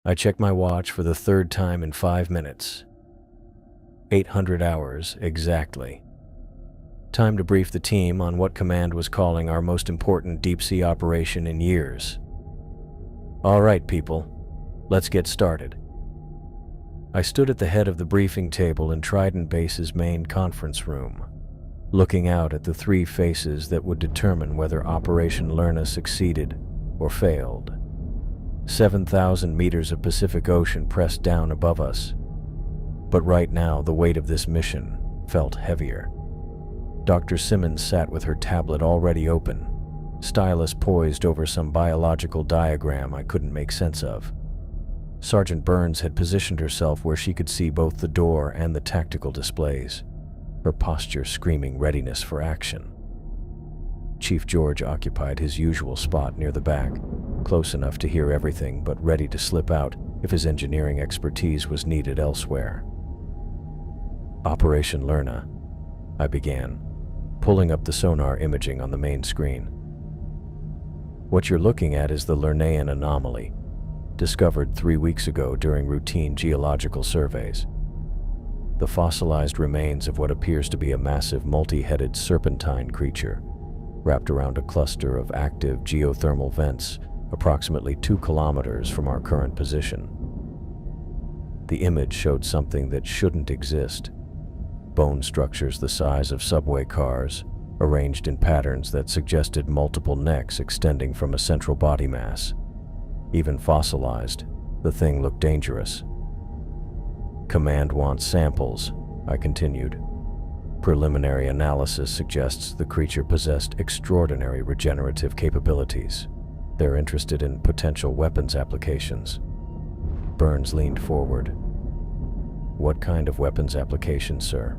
I checked my watch for the third time in 5 minutes. 800 hours exactly. Time to brief the team on what Command was calling our most important deep-sea operation in years. All right, people, let's get started. I stood at the head of the briefing table in Trident Base's main conference room, looking out at the 3 faces that would determine whether Operation Lerna succeeded or failed. 7,000 meters of Pacific Ocean pressed down above us, but right now the weight of this mission felt heavier. Dr. Simmons sat with her tablet already open, stylus poised over some biological diagram I couldn't make sense of. Sergeant Burns had positioned herself where she could see both the door and the tactical displays, her posture screaming readiness for action. Chief George occupied his usual spot near the back, close enough to hear everything but ready to slip out if his engineering expertise was needed elsewhere. Operation Lerna, I began, pulling up the sonar imaging on the main screen. What you're looking at is the Lernaean anomaly, discovered 3 weeks ago during routine geological surveys. The fossilized remains of what appears to be a massive multi-headed serpentine creature, wrapped around a cluster of active geothermal vents approximately 2 kilometers from our current position. The image showed something that shouldn't exist. Bone structures the size of subway cars, arranged in patterns that suggested multiple necks extending from a central body mass. Even fossilized, the thing looked dangerous. Command wants samples, I continued. Preliminary analysis suggests the creature possessed extraordinary regenerative capabilities. They're interested in potential weapons applications. Burns leaned forward. What kind of weapons applications, sir?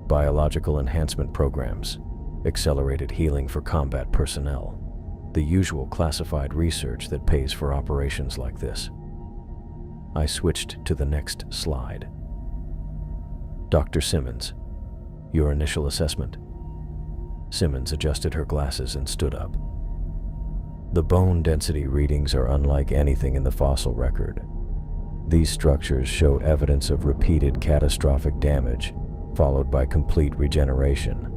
Biological enhancement programs, accelerated healing for combat personnel, the usual classified research that pays for operations like this. I switched to the next slide. Dr. Simmons, your initial assessment. Simmons adjusted her glasses and stood up. The bone density readings are unlike anything in the fossil record. These structures show evidence of repeated catastrophic damage, followed by complete regeneration.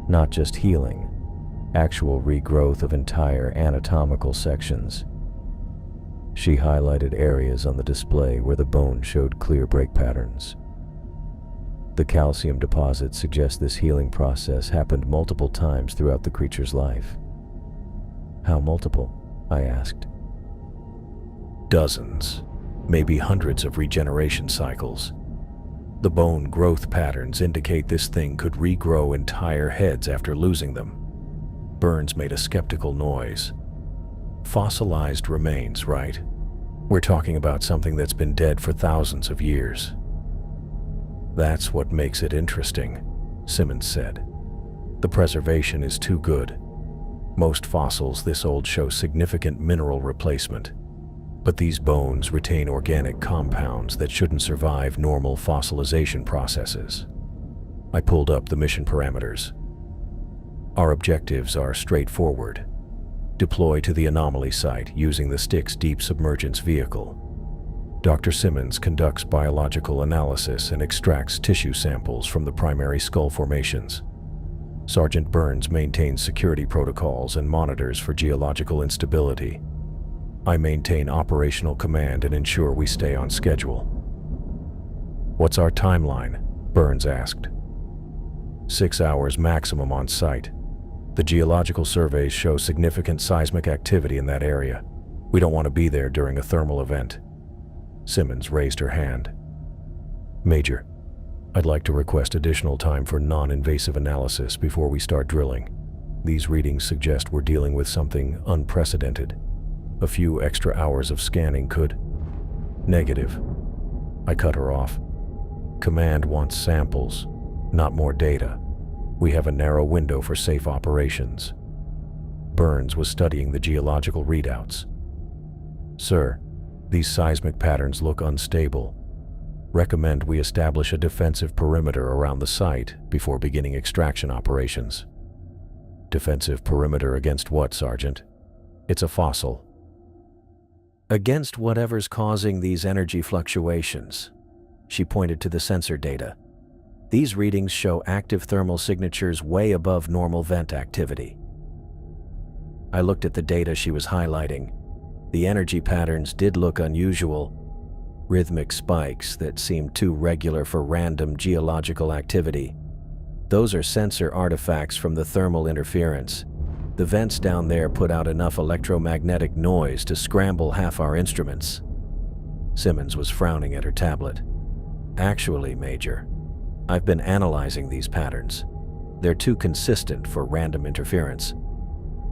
Not just healing, actual regrowth of entire anatomical sections. She highlighted areas on the display where the bone showed clear break patterns. The calcium deposits suggest this healing process happened multiple times throughout the creature's life. How multiple? I asked. Dozens, maybe hundreds of regeneration cycles. The bone growth patterns indicate this thing could regrow entire heads after losing them. Burns made a skeptical noise. Fossilized remains, right? We're talking about something that's been dead for thousands of years. That's what makes it interesting, Simmons said. The preservation is too good. Most fossils this old show significant mineral replacement, but these bones retain organic compounds that shouldn't survive normal fossilization processes. I pulled up the mission parameters. Our objectives are straightforward. Deploy to the anomaly site using the Styx deep submergence vehicle. Dr. Simmons conducts biological analysis and extracts tissue samples from the primary skull formations. Sergeant Burns maintains security protocols and monitors for geological instability. I maintain operational command and ensure we stay on schedule. What's our timeline? Burns asked. 6 hours maximum on site. The geological surveys show significant seismic activity in that area. We don't want to be there during a thermal event. Simmons raised her hand. Major, I'd like to request additional time for non-invasive analysis before we start drilling. These readings suggest we're dealing with something unprecedented. A few extra hours of scanning could... Negative. I cut her off. Command wants samples, not more data. We have a narrow window for safe operations. Burns was studying the geological readouts. Sir, these seismic patterns look unstable. Recommend we establish a defensive perimeter around the site before beginning extraction operations. Defensive perimeter against what, Sergeant? It's a fossil. Against whatever's causing these energy fluctuations. She pointed to the sensor data. These readings show active thermal signatures way above normal vent activity. I looked at the data she was highlighting. The energy patterns did look unusual, rhythmic spikes that seemed too regular for random geological activity. Those are sensor artifacts from the thermal interference. The vents down there put out enough electromagnetic noise to scramble half our instruments. Simmons was frowning at her tablet. Actually, Major, I've been analyzing these patterns. They're too consistent for random interference.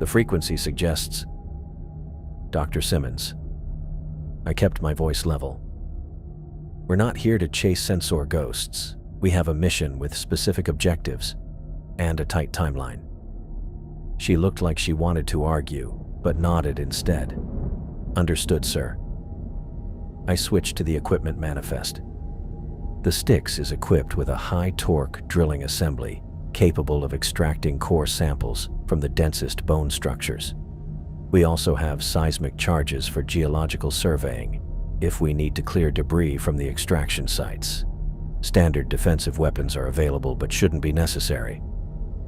The frequency suggests... Dr. Simmons. I kept my voice level. We're not here to chase sensor ghosts. We have a mission with specific objectives and a tight timeline. She looked like she wanted to argue, but nodded instead. Understood, sir. I switched to the equipment manifest. The Styx is equipped with a high-torque drilling assembly capable of extracting core samples from the densest bone structures. We also have seismic charges for geological surveying if we need to clear debris from the extraction sites. Standard defensive weapons are available but shouldn't be necessary.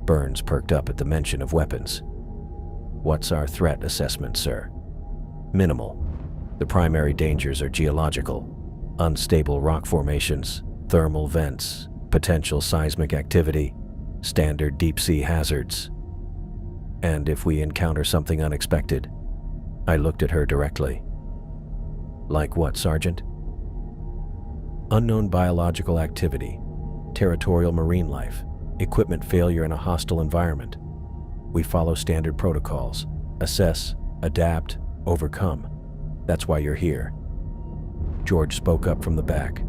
Burns perked up at the mention of weapons. What's our threat assessment, sir? Minimal. The primary dangers are geological, unstable rock formations, thermal vents, potential seismic activity, standard deep-sea hazards. And if we encounter something unexpected, I looked at her directly. Like what, Sergeant? Unknown biological activity, territorial marine life, equipment failure in a hostile environment. We follow standard protocols. Assess, adapt, overcome. That's why you're here. George spoke up from the back.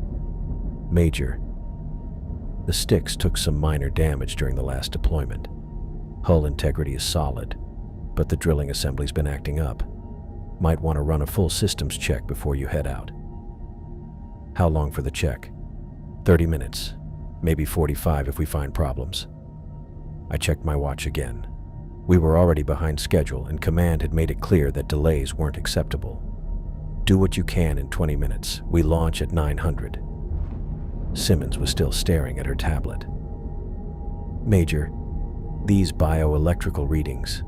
Major, the Styx took some minor damage during the last deployment. Hull integrity is solid, but the drilling assembly's been acting up. Might want to run a full systems check before you head out. How long for the check? 30 minutes, maybe 45 if we find problems. I checked my watch again. We were already behind schedule, and Command had made it clear that delays weren't acceptable. Do what you can in 20 minutes. We launch at 900. Simmons was still staring at her tablet. Major, these bioelectrical readings.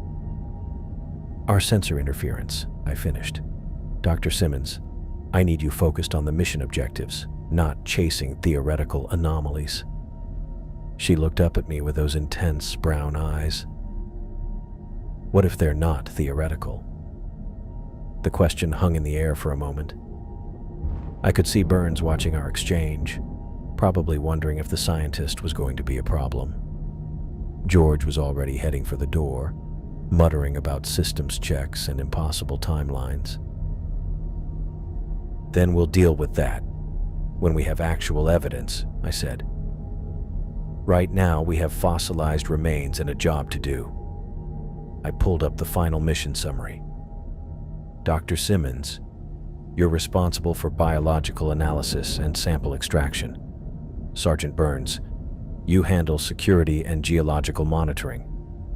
Our sensor interference, I finished. Dr. Simmons, I need you focused on the mission objectives, not chasing theoretical anomalies. She looked up at me with those intense brown eyes. What if they're not theoretical? The question hung in the air for a moment. I could see Burns watching our exchange, probably wondering if the scientist was going to be a problem. George was already heading for the door, muttering about systems checks and impossible timelines. Then we'll deal with that when we have actual evidence, I said. Right now, we have fossilized remains and a job to do. I pulled up the final mission summary. Dr. Simmons, you're responsible for biological analysis and sample extraction. Sergeant Burns, you handle security and geological monitoring.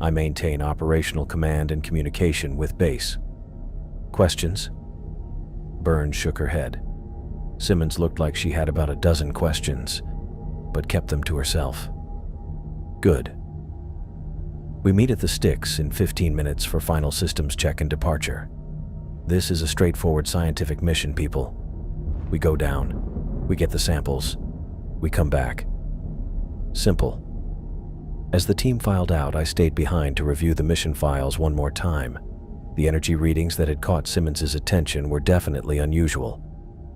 I maintain operational command and communication with base. Questions? Burns shook her head. Simmons looked like she had about a dozen questions, but kept them to herself. Good. We meet at the Styx in 15 minutes for final systems check and departure. This is a straightforward scientific mission, people. We go down, we get the samples, we come back. Simple. As the team filed out, I stayed behind to review the mission files one more time. The energy readings that had caught Simmons' attention were definitely unusual,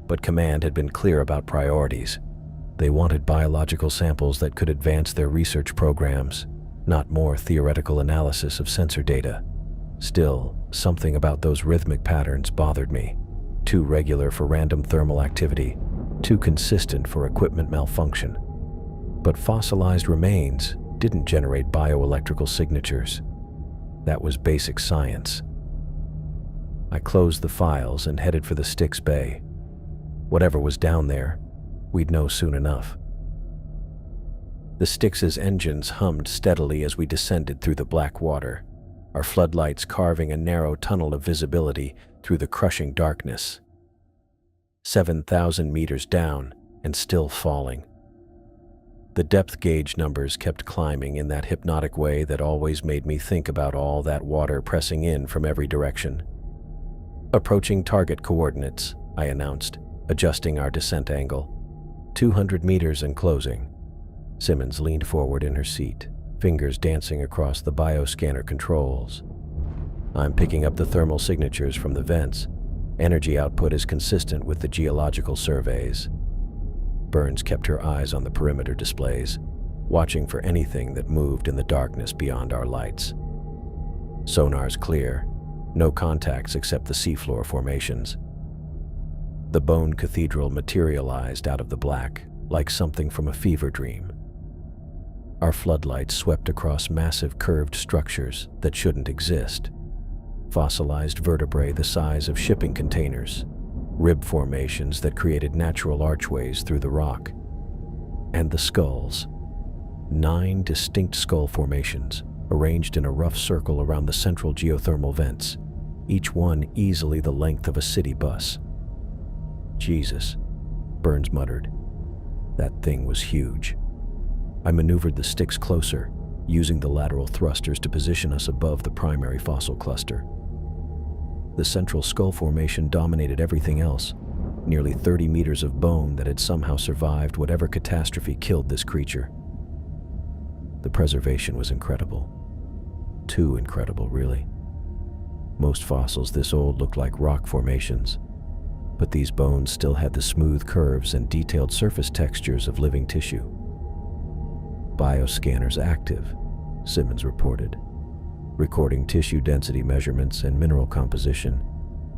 but Command had been clear about priorities. They wanted biological samples that could advance their research programs, not more theoretical analysis of sensor data. Still, something about those rhythmic patterns bothered me. Too regular for random thermal activity, too consistent for equipment malfunction. But fossilized remains didn't generate bioelectrical signatures. That was basic science. I closed the files and headed for the Styx Bay. Whatever was down there, we'd know soon enough. The Styx's engines hummed steadily as we descended through the black water, our floodlights carving a narrow tunnel of visibility through the crushing darkness. 7,000 meters down and still falling. The depth gauge numbers kept climbing in that hypnotic way that always made me think about all that water pressing in from every direction. "Approaching target coordinates," I announced, adjusting our descent angle. 200 meters and closing." Simmons leaned forward in her seat, fingers dancing across the bioscanner controls. "I'm picking up the thermal signatures from the vents. Energy output is consistent with the geological surveys." Burns kept her eyes on the perimeter displays, watching for anything that moved in the darkness beyond our lights. "Sonar's clear. No contacts except the seafloor formations." The bone cathedral materialized out of the black, like something from a fever dream. Our floodlights swept across massive curved structures that shouldn't exist. Fossilized vertebrae the size of shipping containers, rib formations that created natural archways through the rock. And the skulls. 9 distinct skull formations, arranged in a rough circle around the central geothermal vents, each one easily the length of a city bus. "Jesus," Burns muttered. That thing was huge. I maneuvered the sticks closer, using the lateral thrusters to position us above the primary fossil cluster. The central skull formation dominated everything else, nearly 30 meters of bone that had somehow survived whatever catastrophe killed this creature. The preservation was incredible. Too incredible, really. Most fossils this old looked like rock formations, but these bones still had the smooth curves and detailed surface textures of living tissue. "Bioscanners active," Simmons reported, recording tissue density measurements and mineral composition.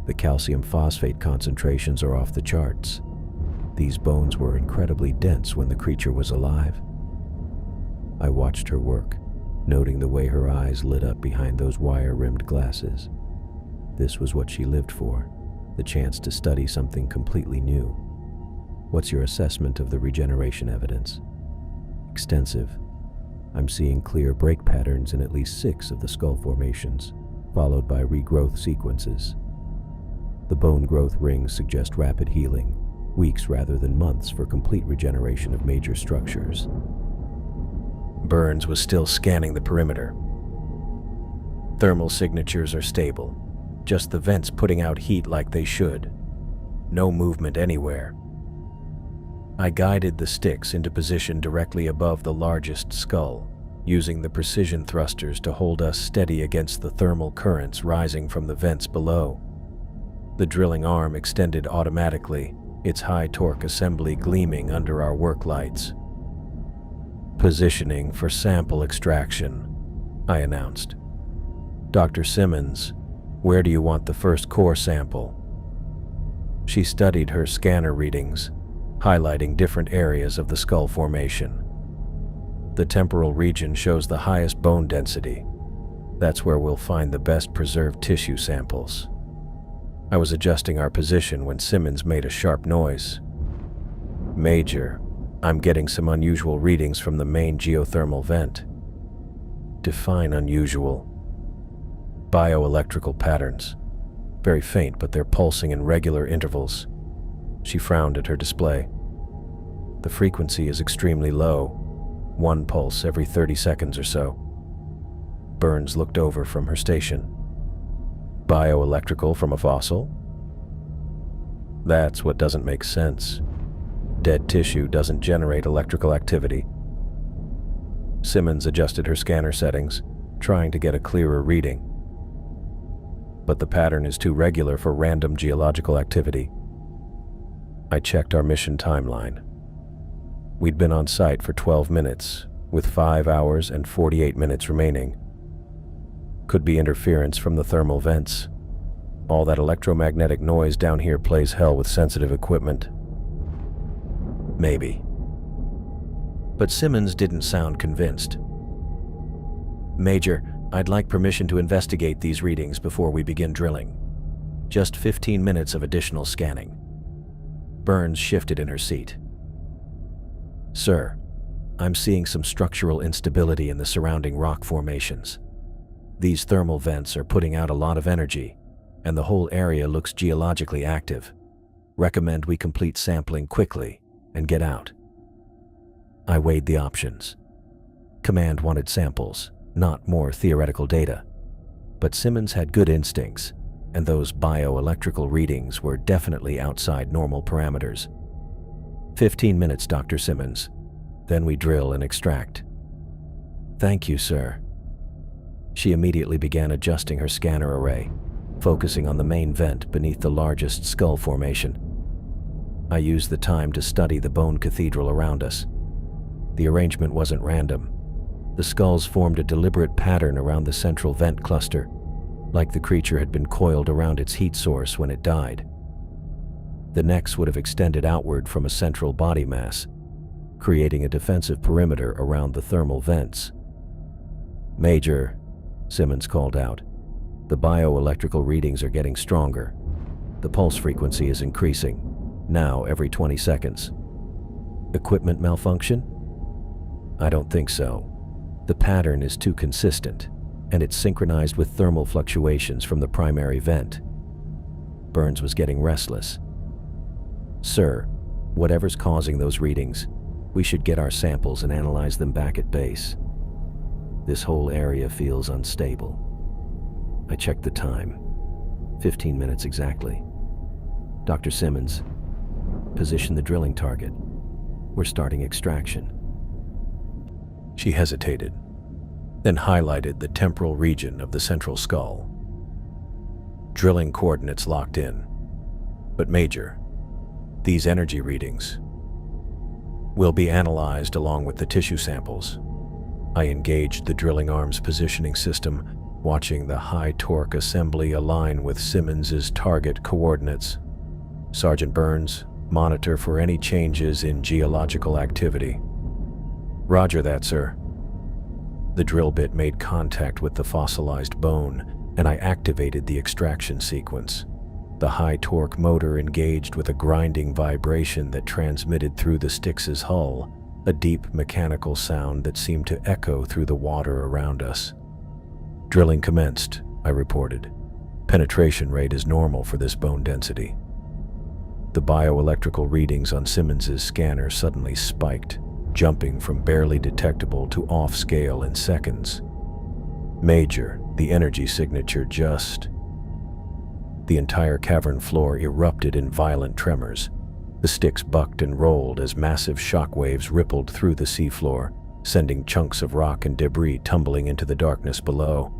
The calcium phosphate concentrations are off the charts. These bones were incredibly dense when the creature was alive. I watched her work, noting the way her eyes lit up behind those wire-rimmed glasses. This was what she lived for, the chance to study something completely new. "What's your assessment of the regeneration evidence?" "Extensive. I'm seeing clear break patterns in at least 6 of the skull formations, followed by regrowth sequences. The bone growth rings suggest rapid healing, weeks rather than months for complete regeneration of major structures." Burns was still scanning the perimeter. "Thermal signatures are stable, just the vents putting out heat like they should. No movement anywhere." I guided the sticks into position directly above the largest skull, using the precision thrusters to hold us steady against the thermal currents rising from the vents below. The drilling arm extended automatically, its high-torque assembly gleaming under our work lights. "Positioning for sample extraction," I announced. "Dr. Simmons, where do you want the first core sample?" She studied her scanner readings, highlighting different areas of the skull formation. "The temporal region shows the highest bone density. That's where we'll find the best preserved tissue samples." I was adjusting our position when Simmons made a sharp noise. "Major, I'm getting some unusual readings from the main geothermal vent." "Define unusual." "Bioelectrical patterns. Very faint, but they're pulsing in regular intervals." She frowned at her display. "The frequency is extremely low, 1 pulse every 30 seconds or so." Burns looked over from her station. "Bioelectrical from a fossil?" "That's what doesn't make sense. Dead tissue doesn't generate electrical activity." Simmons adjusted her scanner settings, trying to get a clearer reading. "But the pattern is too regular for random geological activity." I checked our mission timeline. We'd been on site for 12 minutes, with 5 hours and 48 minutes remaining. Could be interference from the thermal vents. All that electromagnetic noise down here plays hell with sensitive equipment. Maybe. But Simmons didn't sound convinced. "Major, I'd like permission to investigate these readings before we begin drilling. Just 15 minutes of additional scanning." Burns shifted in her seat. "Sir, I'm seeing some structural instability in the surrounding rock formations. These thermal vents are putting out a lot of energy, and the whole area looks geologically active. Recommend we complete sampling quickly and get out." I weighed the options. Command wanted samples, not more theoretical data. But Simmons had good instincts, and those bioelectrical readings were definitely outside normal parameters. 15 minutes, Dr. Simmons. Then we drill and extract." "Thank you, sir." She immediately began adjusting her scanner array, focusing on the main vent beneath the largest skull formation. I used the time to study the bone cathedral around us. The arrangement wasn't random. The skulls formed a deliberate pattern around the central vent cluster, like the creature had been coiled around its heat source when it died. The necks would have extended outward from a central body mass, creating a defensive perimeter around the thermal vents. "Major," Simmons called out, "the bioelectrical readings are getting stronger. The pulse frequency is increasing, now every 20 seconds. Equipment malfunction?" "I don't think so. The pattern is too consistent, and it's synchronized with thermal fluctuations from the primary vent." Burns was getting restless. "Sir, whatever's causing those readings, we should get our samples and analyze them back at base. This whole area feels unstable." I checked the time. 15 minutes exactly. "Dr. Simmons, position the drilling target. We're starting extraction." She hesitated, then highlighted the temporal region of the central skull. "Drilling coordinates locked in. But Major, these energy readings will be analyzed along with the tissue samples." I engaged the drilling arm's positioning system, watching the high-torque assembly align with Simmons's target coordinates. "Sergeant Burns, monitor for any changes in geological activity." "Roger that, sir." The drill bit made contact with the fossilized bone, and I activated the extraction sequence. The high-torque motor engaged with a grinding vibration that transmitted through the Styx's hull, a deep mechanical sound that seemed to echo through the water around us. "Drilling commenced," I reported. "Penetration rate is normal for this bone density." The bioelectrical readings on Simmons's scanner suddenly spiked, jumping from barely detectable to off-scale in seconds. "Major, the energy signature just..." The entire cavern floor erupted in violent tremors. The Styx bucked and rolled as massive shock waves rippled through the seafloor, sending chunks of rock and debris tumbling into the darkness below.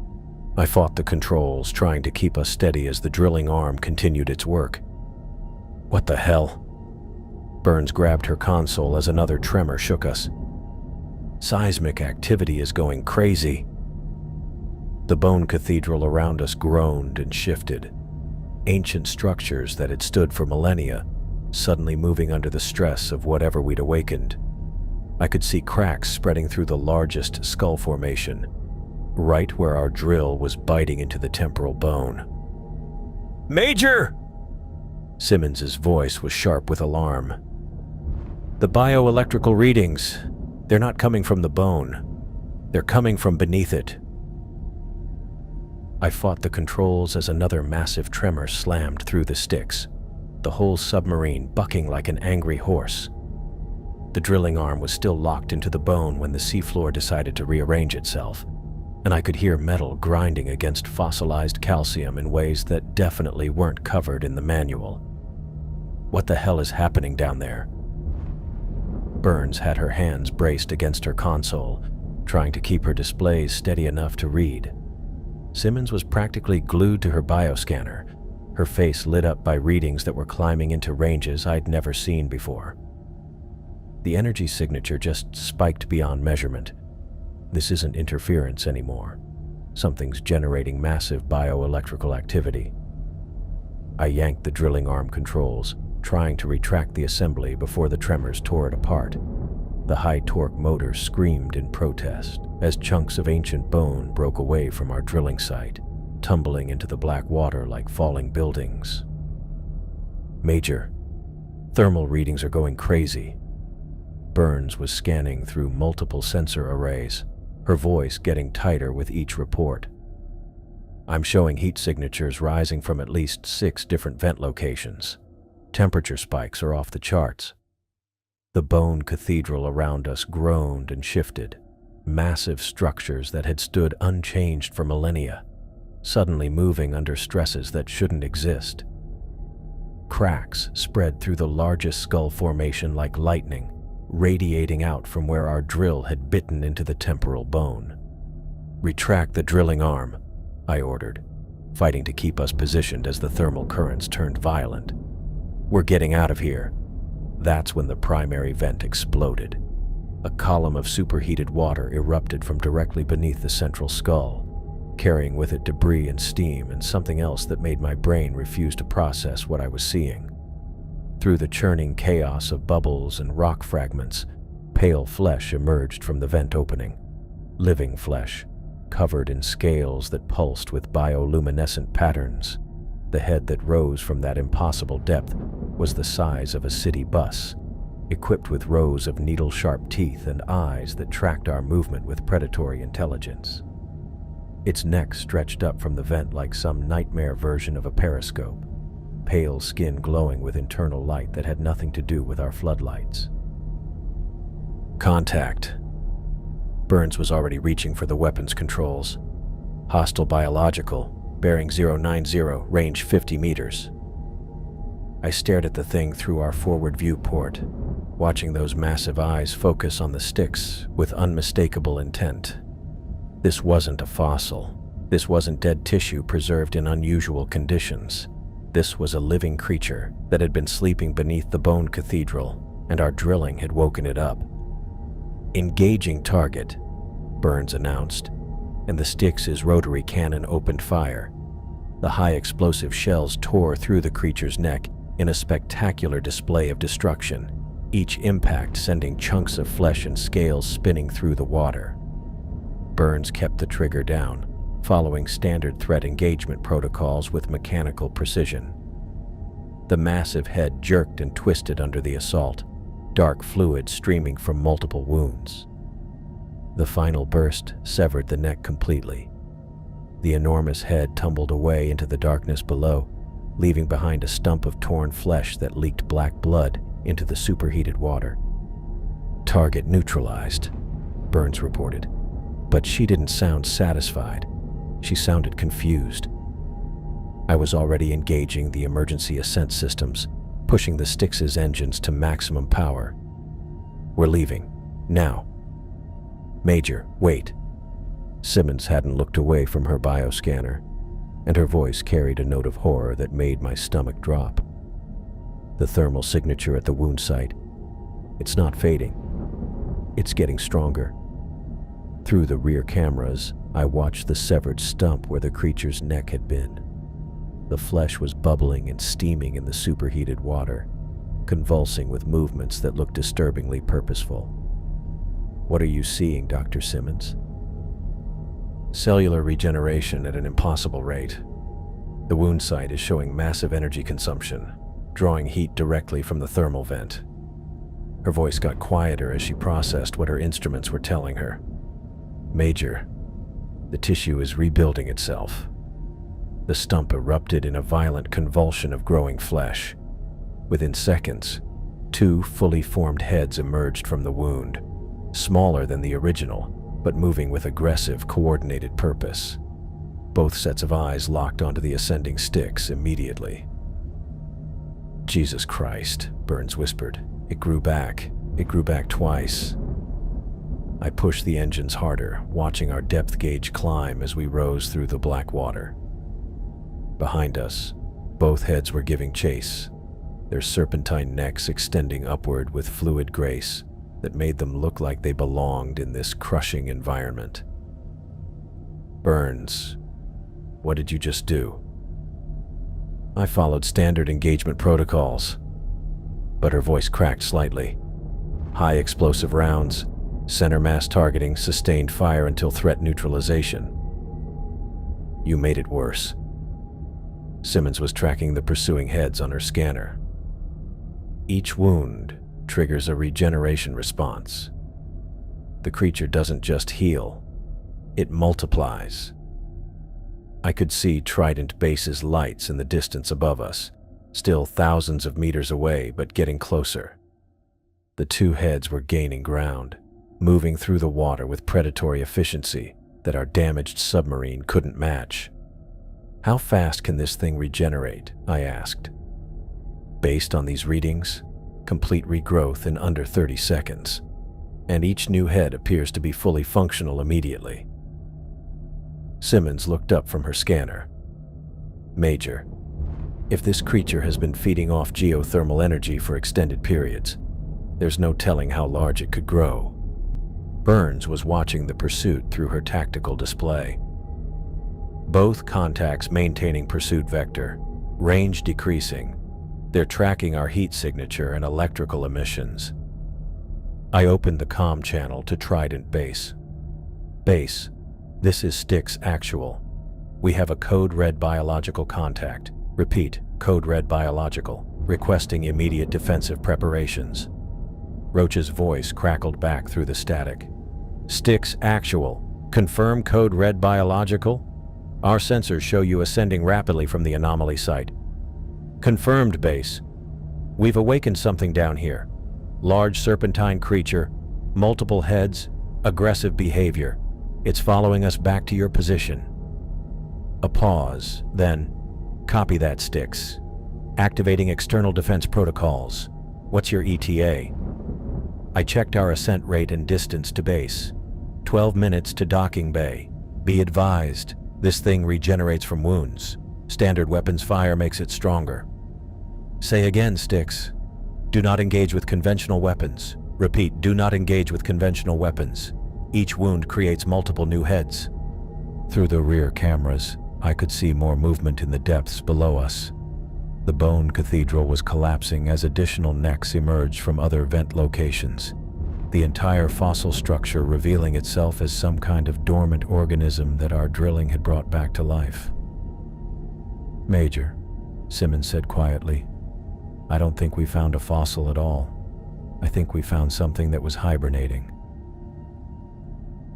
I fought the controls, trying to keep us steady as the drilling arm continued its work. "What the hell?" Burns grabbed her console as another tremor shook us. "Seismic activity is going crazy." The bone cathedral around us groaned and shifted. Ancient structures that had stood for millennia, suddenly moving under the stress of whatever we'd awakened. I could see cracks spreading through the largest skull formation, right where our drill was biting into the temporal bone. "Major!" Simmons's voice was sharp with alarm. "The bioelectrical readings, they're not coming from the bone. They're coming from beneath it." I fought the controls as another massive tremor slammed through the Styx, the whole submarine bucking like an angry horse. The drilling arm was still locked into the bone when the seafloor decided to rearrange itself, and I could hear metal grinding against fossilized calcium in ways that definitely weren't covered in the manual. What the hell is happening down there? Burns had her hands braced against her console, trying to keep her displays steady enough to read. Simmons was practically glued to her bioscanner, her face lit up by readings that were climbing into ranges I'd never seen before. The energy signature just spiked beyond measurement. This isn't interference anymore. Something's generating massive bioelectrical activity. I yanked the drilling arm controls, trying to retract the assembly before the tremors tore it apart. The high-torque motor screamed in protest as chunks of ancient bone broke away from our drilling site, tumbling into the black water like falling buildings. "Major, thermal readings are going crazy." Burns was scanning through multiple sensor arrays, her voice getting tighter with each report. I'm showing heat signatures rising from at least 6 different vent locations. Temperature spikes are off the charts. The bone cathedral around us groaned and shifted. Massive structures that had stood unchanged for millennia, suddenly moving under stresses that shouldn't exist. Cracks spread through the largest skull formation like lightning, radiating out from where our drill had bitten into the temporal bone. "Retract the drilling arm," I ordered, fighting to keep us positioned as the thermal currents turned violent. "We're getting out of here." That's when the primary vent exploded. A column of superheated water erupted from directly beneath the central skull, carrying with it debris and steam and something else that made my brain refuse to process what I was seeing. Through the churning chaos of bubbles and rock fragments, pale flesh emerged from the vent opening. Living flesh, covered in scales that pulsed with bioluminescent patterns. The head that rose from that impossible depth was the size of a city bus, equipped with rows of needle-sharp teeth and eyes that tracked our movement with predatory intelligence. Its neck stretched up from the vent like some nightmare version of a periscope, pale skin glowing with internal light that had nothing to do with our floodlights. "Contact." Burns was already reaching for the weapons controls. "Hostile biological, bearing 090, range 50 meters. I stared at the thing through our forward viewport, watching those massive eyes focus on the sticks with unmistakable intent. This wasn't a fossil. This wasn't dead tissue preserved in unusual conditions. This was a living creature that had been sleeping beneath the bone cathedral, and our drilling had woken it up. "Engaging target," Burns announced, and the Styx's rotary cannon opened fire. The high-explosive shells tore through the creature's neck in a spectacular display of destruction, each impact sending chunks of flesh and scales spinning through the water. Burns kept the trigger down, following standard threat engagement protocols with mechanical precision. The massive head jerked and twisted under the assault, dark fluid streaming from multiple wounds. The final burst severed the neck completely. The enormous head tumbled away into the darkness below, leaving behind a stump of torn flesh that leaked black blood into the superheated water. "Target neutralized," Burns reported, but she didn't sound satisfied. She sounded confused. I was already engaging the emergency ascent systems, pushing the Styx's engines to maximum power. "We're leaving. Now." "Major, wait." Simmons hadn't looked away from her bioscanner, and her voice carried a note of horror that made my stomach drop. "The thermal signature at the wound site. It's not fading. It's getting stronger." Through the rear cameras, I watched the severed stump where the creature's neck had been. The flesh was bubbling and steaming in the superheated water, convulsing with movements that looked disturbingly purposeful. "What are you seeing, Dr. Simmons?" "Cellular regeneration at an impossible rate. The wound site is showing massive energy consumption, drawing heat directly from the thermal vent." Her voice got quieter as she processed what her instruments were telling her. "Major, the tissue is rebuilding itself." The stump erupted in a violent convulsion of growing flesh. Within seconds, 2 fully formed heads emerged from the wound, smaller than the original, but moving with aggressive, coordinated purpose. Both sets of eyes locked onto the ascending Styx immediately. "Jesus Christ," Burns whispered. It grew back twice." I pushed the engines harder, watching our depth gauge climb as we rose through the black water. Behind us, both heads were giving chase, their serpentine necks extending upward with fluid grace that made them look like they belonged in this crushing environment. "Burns, what did you just do?" "I followed standard engagement protocols," but her voice cracked slightly. "High explosive rounds, center mass targeting, sustained fire until threat neutralization." "You made it worse." Simmons was tracking the pursuing heads on her scanner. "Each wound triggers a regeneration response. The creature doesn't just heal, it multiplies." I could see Trident Base's lights in the distance above us, still thousands of meters away but getting closer. The two heads were gaining ground, moving through the water with predatory efficiency that our damaged submarine couldn't match. "How fast can this thing regenerate?" I asked. "Based on these readings, complete regrowth in under 30 seconds, and each new head appears to be fully functional immediately." Simmons looked up from her scanner. "Major, if this creature has been feeding off geothermal energy for extended periods, there's no telling how large it could grow." Burns was watching the pursuit through her tactical display. "Both contacts maintaining pursuit vector, range decreasing. They're tracking our heat signature and electrical emissions." I opened the comm channel to Trident Base. "Base, this is Styx Actual. We have a code red biological contact. Repeat, code red biological, requesting immediate defensive preparations." Roach's voice crackled back through the static. "Styx Actual, confirm code red biological? Our sensors show you ascending rapidly from the anomaly site." "Confirmed, Base. We've awakened something down here. Large serpentine creature, multiple heads, aggressive behavior. It's following us back to your position." A pause, then, "Copy that, Styx. Activating external defense protocols. What's your ETA?" I checked our ascent rate and distance to base. 12 minutes to docking bay. Be advised, this thing regenerates from wounds. Standard weapons fire makes it stronger. "Say again, Styx. Do not engage with conventional weapons. Repeat, do not engage with conventional weapons. Each wound creates multiple new heads." Through the rear cameras, I could see more movement in the depths below us. The bone cathedral was collapsing as additional necks emerged from other vent locations, the entire fossil structure revealing itself as some kind of dormant organism that our drilling had brought back to life. "Major," Simmons said quietly, "I don't think we found a fossil at all. I think we found something that was hibernating."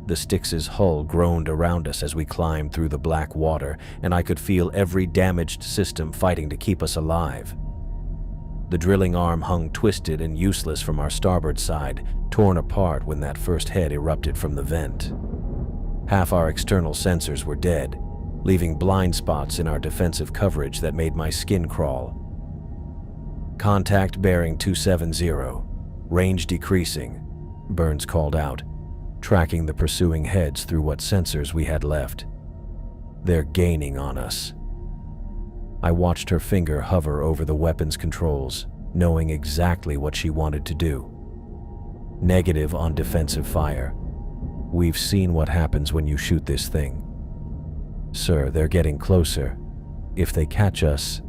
The Styx's hull groaned around us as we climbed through the black water, and I could feel every damaged system fighting to keep us alive. The drilling arm hung twisted and useless from our starboard side, torn apart when that first head erupted from the vent. Half our external sensors were dead, leaving blind spots in our defensive coverage that made my skin crawl. "Contact bearing 270, range decreasing," Burns called out, tracking the pursuing heads through what sensors we had left. "They're gaining on us." I watched her finger hover over the weapons controls, knowing exactly what she wanted to do. Negative on defensive fire. "We've seen what happens when you shoot this thing." "Sir, they're getting closer. If they catch us,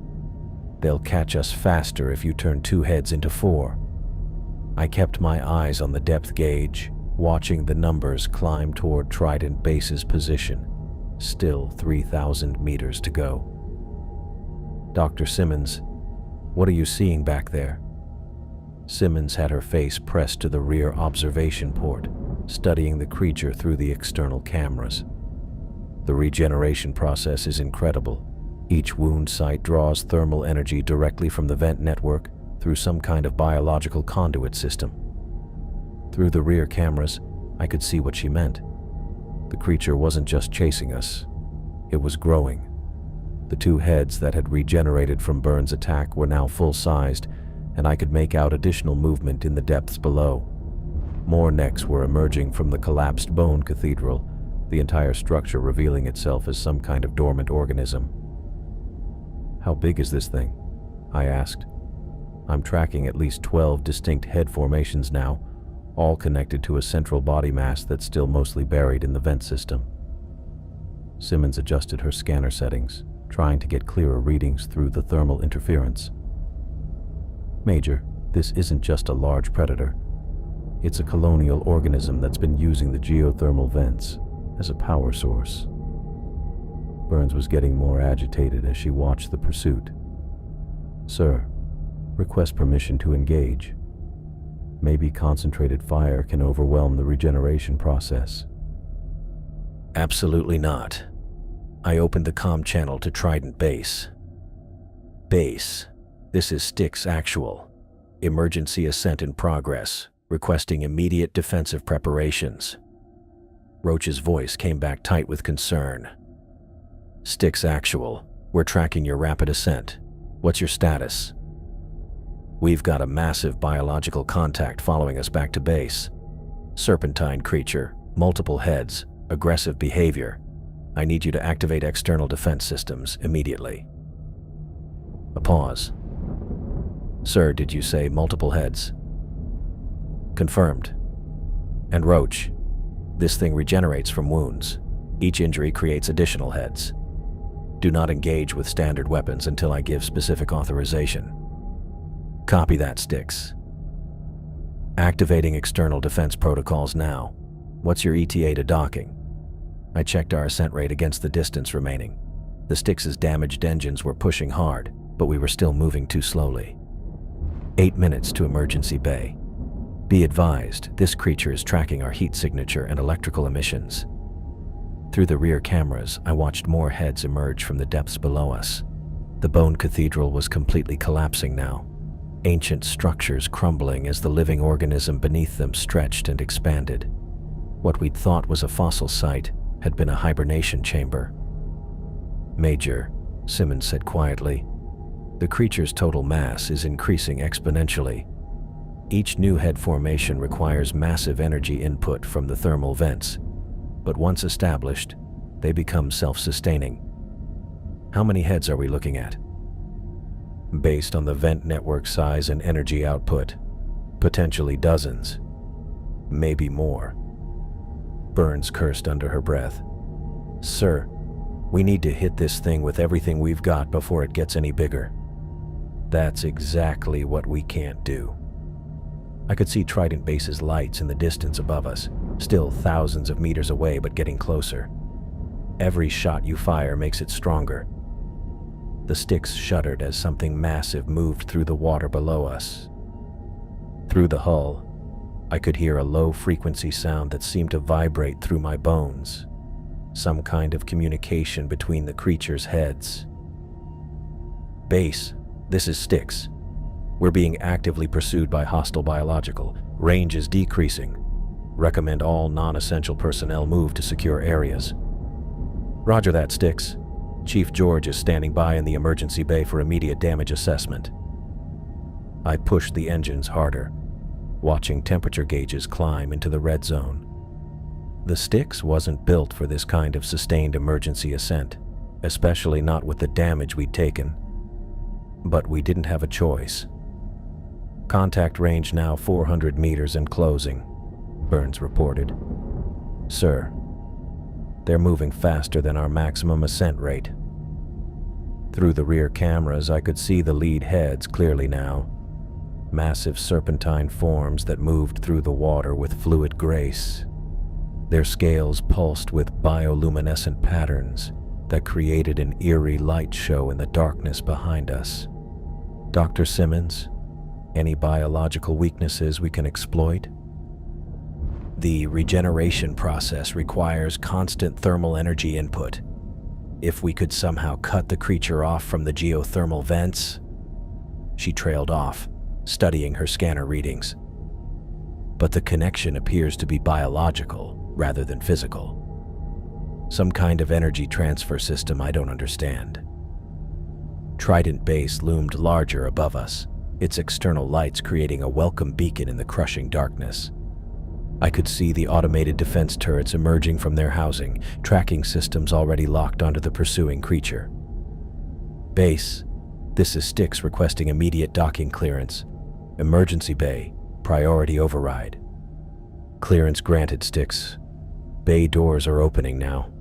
they'll catch us faster if you turn two heads into four." I kept my eyes on the depth gauge, watching the numbers climb toward Trident Base's position. Still 3,000 meters to go. "Dr. Simmons, what are you seeing back there?" Simmons had her face pressed to the rear observation port, studying the creature through the external cameras. "The regeneration process is incredible. Each wound site draws thermal energy directly from the vent network through some kind of biological conduit system." Through the rear cameras, I could see what she meant. The creature wasn't just chasing us. It was growing. The two heads that had regenerated from Burns' attack were now full-sized, and I could make out additional movement in the depths below. More necks were emerging from the collapsed bone cathedral, the entire structure revealing itself as some kind of dormant organism. "How big is this thing?" I asked. "I'm tracking at least 12 distinct head formations now, all connected to a central body mass that's still mostly buried in the vent system." Simmons adjusted her scanner settings, trying to get clearer readings through the thermal interference. "Major, this isn't just a large predator. It's a colonial organism that's been using the geothermal vents as a power source." Burns was getting more agitated as she watched the pursuit. "Sir, request permission to engage. Maybe concentrated fire can overwhelm the regeneration process." "Absolutely not. I opened the comm channel to Trident Base. Base, this is Styx Actual. Emergency ascent in progress, requesting immediate defensive preparations. Roach's voice came back tight with concern. Styx Actual, we're tracking your rapid ascent. What's your status? We've got a massive biological contact following us back to base. Serpentine creature, multiple heads, aggressive behavior. I need you to activate external defense systems immediately. A pause. Sir, did you say multiple heads? Confirmed. And Roach, this thing regenerates from wounds. Each injury creates additional heads. Do not engage with standard weapons until I give specific authorization. Copy that, Styx. Activating external defense protocols now. What's your ETA to docking? I checked our ascent rate against the distance remaining. The Styx's damaged engines were pushing hard, but we were still moving too slowly. 8 minutes to emergency bay. Be advised, this creature is tracking our heat signature and electrical emissions. Through the rear cameras, I watched more heads emerge from the depths below us. The bone cathedral was completely collapsing now. Ancient structures crumbling as the living organism beneath them stretched and expanded. What we'd thought was a fossil site had been a hibernation chamber. Major, Simmons said quietly, the creature's total mass is increasing exponentially. Each new head formation requires massive energy input from the thermal vents, but once established, they become self-sustaining. How many heads are we looking at? Based on the vent network size and energy output, potentially dozens, maybe more. Burns cursed under her breath. Sir, we need to hit this thing with everything we've got before it gets any bigger. That's exactly what we can't do. I could see Trident Base's lights in the distance above us, still thousands of meters away but getting closer. Every shot you fire makes it stronger. The Styx shuddered as something massive moved through the water below us. Through the hull, I could hear a low-frequency sound that seemed to vibrate through my bones. Some kind of communication between the creature's heads. Base, this is Styx. We're being actively pursued by hostile biological. Range is decreasing. Recommend all non-essential personnel move to secure areas. Roger that, Styx. Chief George is standing by in the emergency bay for immediate damage assessment. I pushed the engines harder, watching temperature gauges climb into the red zone. The Styx wasn't built for this kind of sustained emergency ascent, especially not with the damage we'd taken. But we didn't have a choice. Contact range now 400 meters and closing, Burns reported. Sir, they're moving faster than our maximum ascent rate. Through the rear cameras, I could see the lead heads clearly now. Massive serpentine forms that moved through the water with fluid grace. Their scales pulsed with bioluminescent patterns that created an eerie light show in the darkness behind us. Dr. Simmons, any biological weaknesses we can exploit? The regeneration process requires constant thermal energy input. If we could somehow cut the creature off from the geothermal vents... She trailed off, studying her scanner readings. But the connection appears to be biological rather than physical. Some kind of energy transfer system I don't understand. Trident Base loomed larger above us, its external lights creating a welcome beacon in the crushing darkness. I could see the automated defense turrets emerging from their housing, tracking systems already locked onto the pursuing creature. Base, this is Styx requesting immediate docking clearance. Emergency bay, priority override. Clearance granted, Styx. Bay doors are opening now.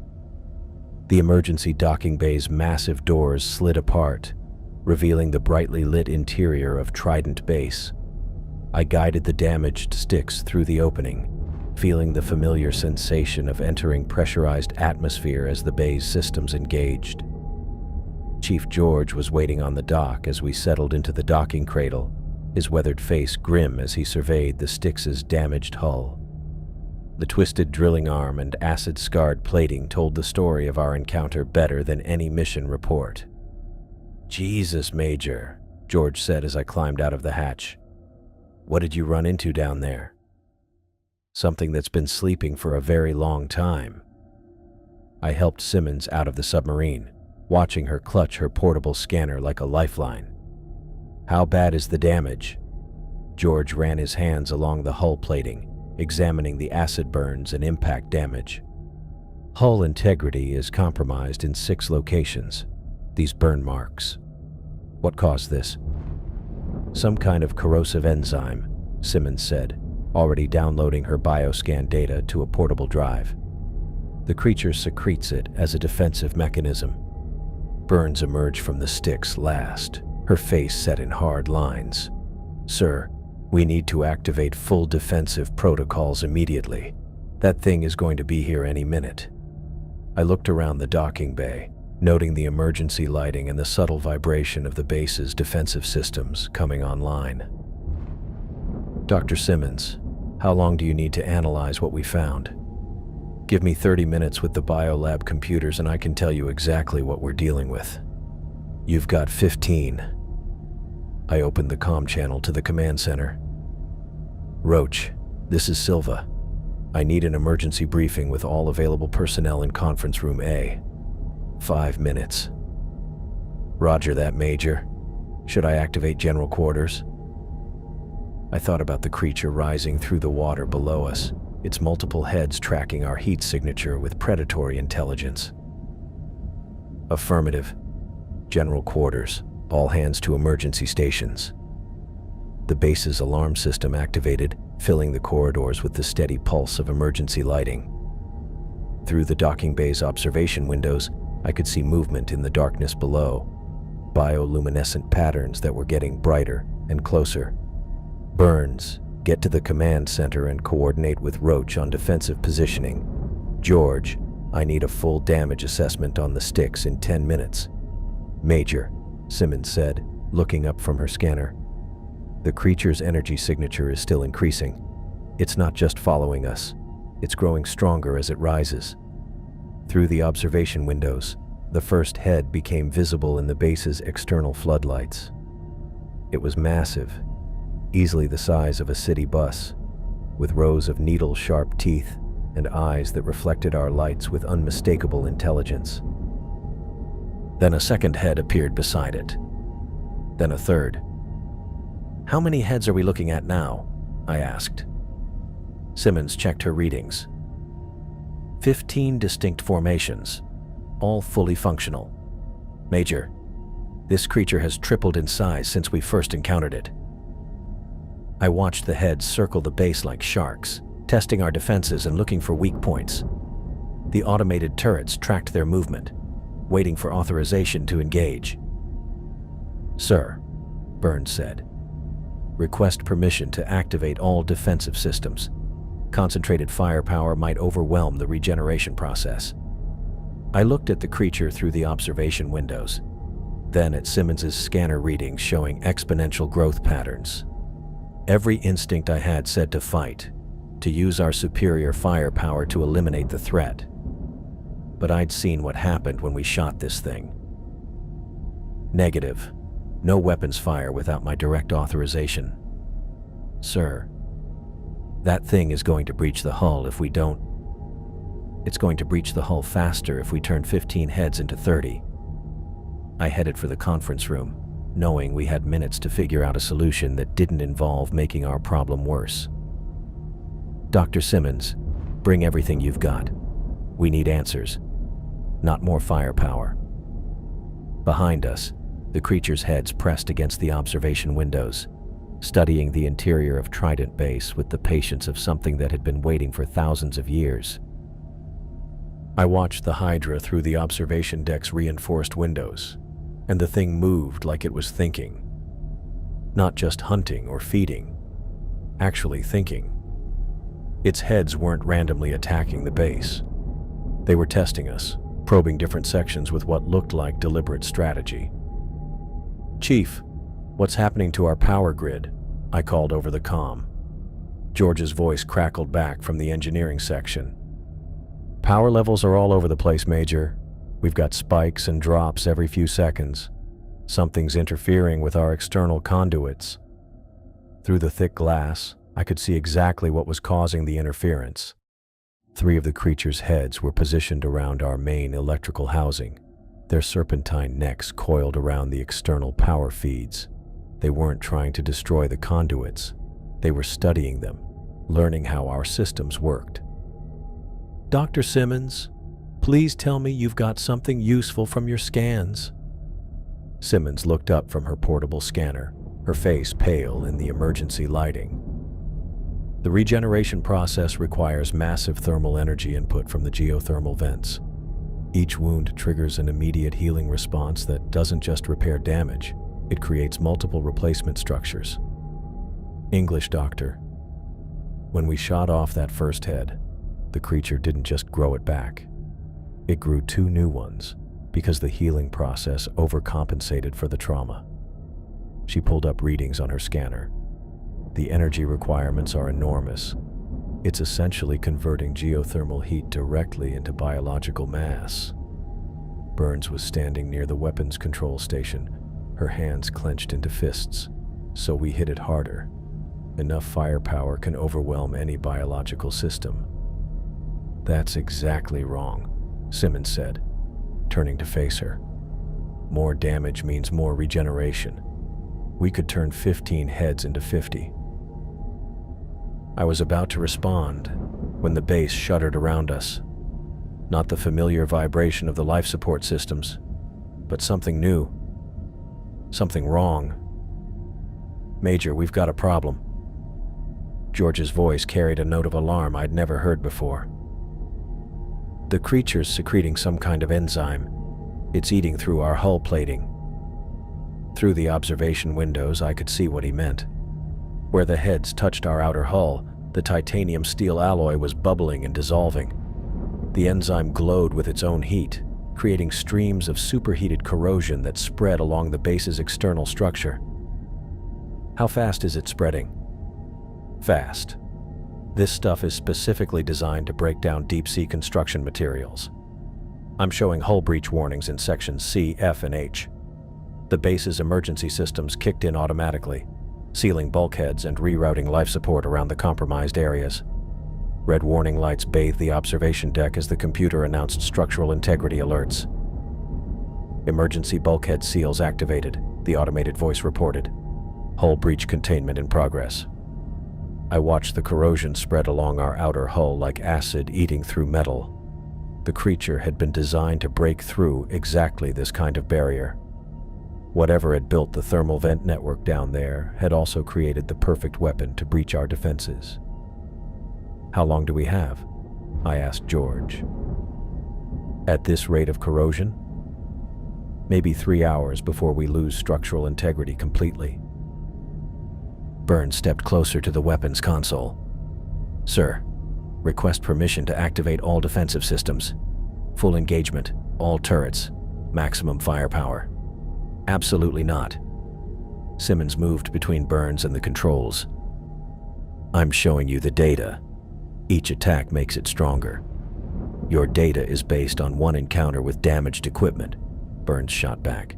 The emergency docking bay's massive doors slid apart, revealing the brightly lit interior of Trident Base. I guided the damaged Styx through the opening, feeling the familiar sensation of entering pressurized atmosphere as the bay's systems engaged. Chief George was waiting on the dock as we settled into the docking cradle, his weathered face grim as he surveyed the Styx's damaged hull. The twisted drilling arm and acid-scarred plating told the story of our encounter better than any mission report. "Jesus, Major," George said as I climbed out of the hatch. "What did you run into down there?" "Something that's been sleeping for a very long time." I helped Simmons out of the submarine, watching her clutch her portable scanner like a lifeline. "How bad is the damage?" George ran his hands along the hull plating, examining the acid burns and impact damage. "Hull integrity is compromised in 6 locations. These burn marks." "What caused this?" "Some kind of corrosive enzyme," Simmons said, already downloading her bioscan data to a portable drive. "The creature secretes it as a defensive mechanism." Burns emerged from the sticks last, her face set in hard lines. "Sir, we need to activate full defensive protocols immediately. That thing is going to be here any minute." I looked around the docking bay, noting the emergency lighting and the subtle vibration of the base's defensive systems coming online. "Dr. Simmons, how long do you need to analyze what we found?" "Give me 30 minutes with the biolab computers and I can tell you exactly what we're dealing with." "You've got 15. I opened the comm channel to the command center. "Roach, this is Silva. I need an emergency briefing with all available personnel in conference room A. 5 minutes. "Roger that, Major. Should I activate general quarters?" I thought about the creature rising through the water below us, its multiple heads tracking our heat signature with predatory intelligence. "Affirmative. General quarters. All hands to emergency stations." The base's alarm system activated, filling the corridors with the steady pulse of emergency lighting. Through the docking bay's observation windows, I could see movement in the darkness below, bioluminescent patterns that were getting brighter and closer. "Burns, get to the command center and coordinate with Roach on defensive positioning. George, I need a full damage assessment on the sticks in 10 minutes. "Major," Simmons said, looking up from her scanner. "The creature's energy signature is still increasing. It's not just following us. It's growing stronger as it rises." Through the observation windows, the first head became visible in the base's external floodlights. It was massive, easily the size of a city bus, with rows of needle-sharp teeth and eyes that reflected our lights with unmistakable intelligence. Then a second head appeared beside it. Then a third. "How many heads are we looking at now?" I asked. Simmons checked her readings. 15 distinct formations, all fully functional. "Major, this creature has tripled in size since we first encountered it." I watched the heads circle the base like sharks, testing our defenses and looking for weak points. The automated turrets tracked their movement, waiting for authorization to engage. "Sir," Burns said, "request permission to activate all defensive systems. Concentrated firepower might overwhelm the regeneration process." I looked at the creature through the observation windows, then at Simmons's scanner readings showing exponential growth patterns. Every instinct I had said to fight, to use our superior firepower to eliminate the threat. But I'd seen what happened when we shot this thing. "Negative. No weapons fire without my direct authorization." "Sir, that thing is going to breach the hull if we don't. It's going to breach the hull faster if we turn 15 heads into 30. I headed for the conference room, knowing we had minutes to figure out a solution that didn't involve making our problem worse. "Dr. Simmons, bring everything you've got. We need answers, not more firepower." Behind us, the creature's heads pressed against the observation windows, studying the interior of Trident Base with the patience of something that had been waiting for thousands of years. I watched the Hydra through the observation deck's reinforced windows, and the thing moved like it was thinking. Not just hunting or feeding, actually thinking. Its heads weren't randomly attacking the base. They were testing us, probing different sections with what looked like deliberate strategy. "Chief, what's happening to our power grid?" I called over the comm. George's voice crackled back from the engineering section. Power levels are all over the place, Major. We've got spikes and drops every few seconds. Something's interfering with our external conduits. Through the thick glass, I could see exactly what was causing the interference. 3 of the creatures' heads were positioned around our main electrical housing, their serpentine necks coiled around the external power feeds. They weren't trying to destroy the conduits. They were studying them, learning how our systems worked. Dr. Simmons, please tell me you've got something useful from your scans. Simmons looked up from her portable scanner, her face pale in the emergency lighting. The regeneration process requires massive thermal energy input from the geothermal vents. Each wound triggers an immediate healing response that doesn't just repair damage, it creates multiple replacement structures. English, Doctor. When we shot off that first head, the creature didn't just grow it back. It grew 2 new ones because the healing process overcompensated for the trauma. She pulled up readings on her scanner. The energy requirements are enormous. It's essentially converting geothermal heat directly into biological mass. Burns was standing near the weapons control station, her hands clenched into fists. So we hit it harder. Enough firepower can overwhelm any biological system. That's exactly wrong, Simmons said, turning to face her. More damage means more regeneration. We could turn 15 heads into 50. I was about to respond when the base shuddered around us. Not the familiar vibration of the life support systems, but something new. Something wrong. Major, we've got a problem. George's voice carried a note of alarm I'd never heard before. The creature's secreting some kind of enzyme. It's eating through our hull plating. Through the observation windows, I could see what he meant. Where the heads touched our outer hull, the titanium steel alloy was bubbling and dissolving. The enzyme glowed with its own heat, creating streams of superheated corrosion that spread along the base's external structure. How fast is it spreading? Fast. This stuff is specifically designed to break down deep-sea construction materials. I'm showing hull breach warnings in sections C, F, and H. The base's emergency systems kicked in automatically, sealing bulkheads and rerouting life support around the compromised areas. Red warning lights bathed the observation deck as the computer announced structural integrity alerts. Emergency bulkhead seals activated, the automated voice reported. Hull breach containment in progress. I watched the corrosion spread along our outer hull like acid eating through metal. The creature had been designed to break through exactly this kind of barrier. Whatever had built the thermal vent network down there had also created the perfect weapon to breach our defenses. How long do we have? I asked George. At this rate of corrosion? Maybe 3 hours before we lose structural integrity completely. Burns stepped closer to the weapons console. Sir, request permission to activate all defensive systems. Full engagement, all turrets, maximum firepower. Absolutely not. Simmons moved between Burns and the controls. I'm showing you the data. Each attack makes it stronger. Your data is based on one encounter with damaged equipment, Burns shot back.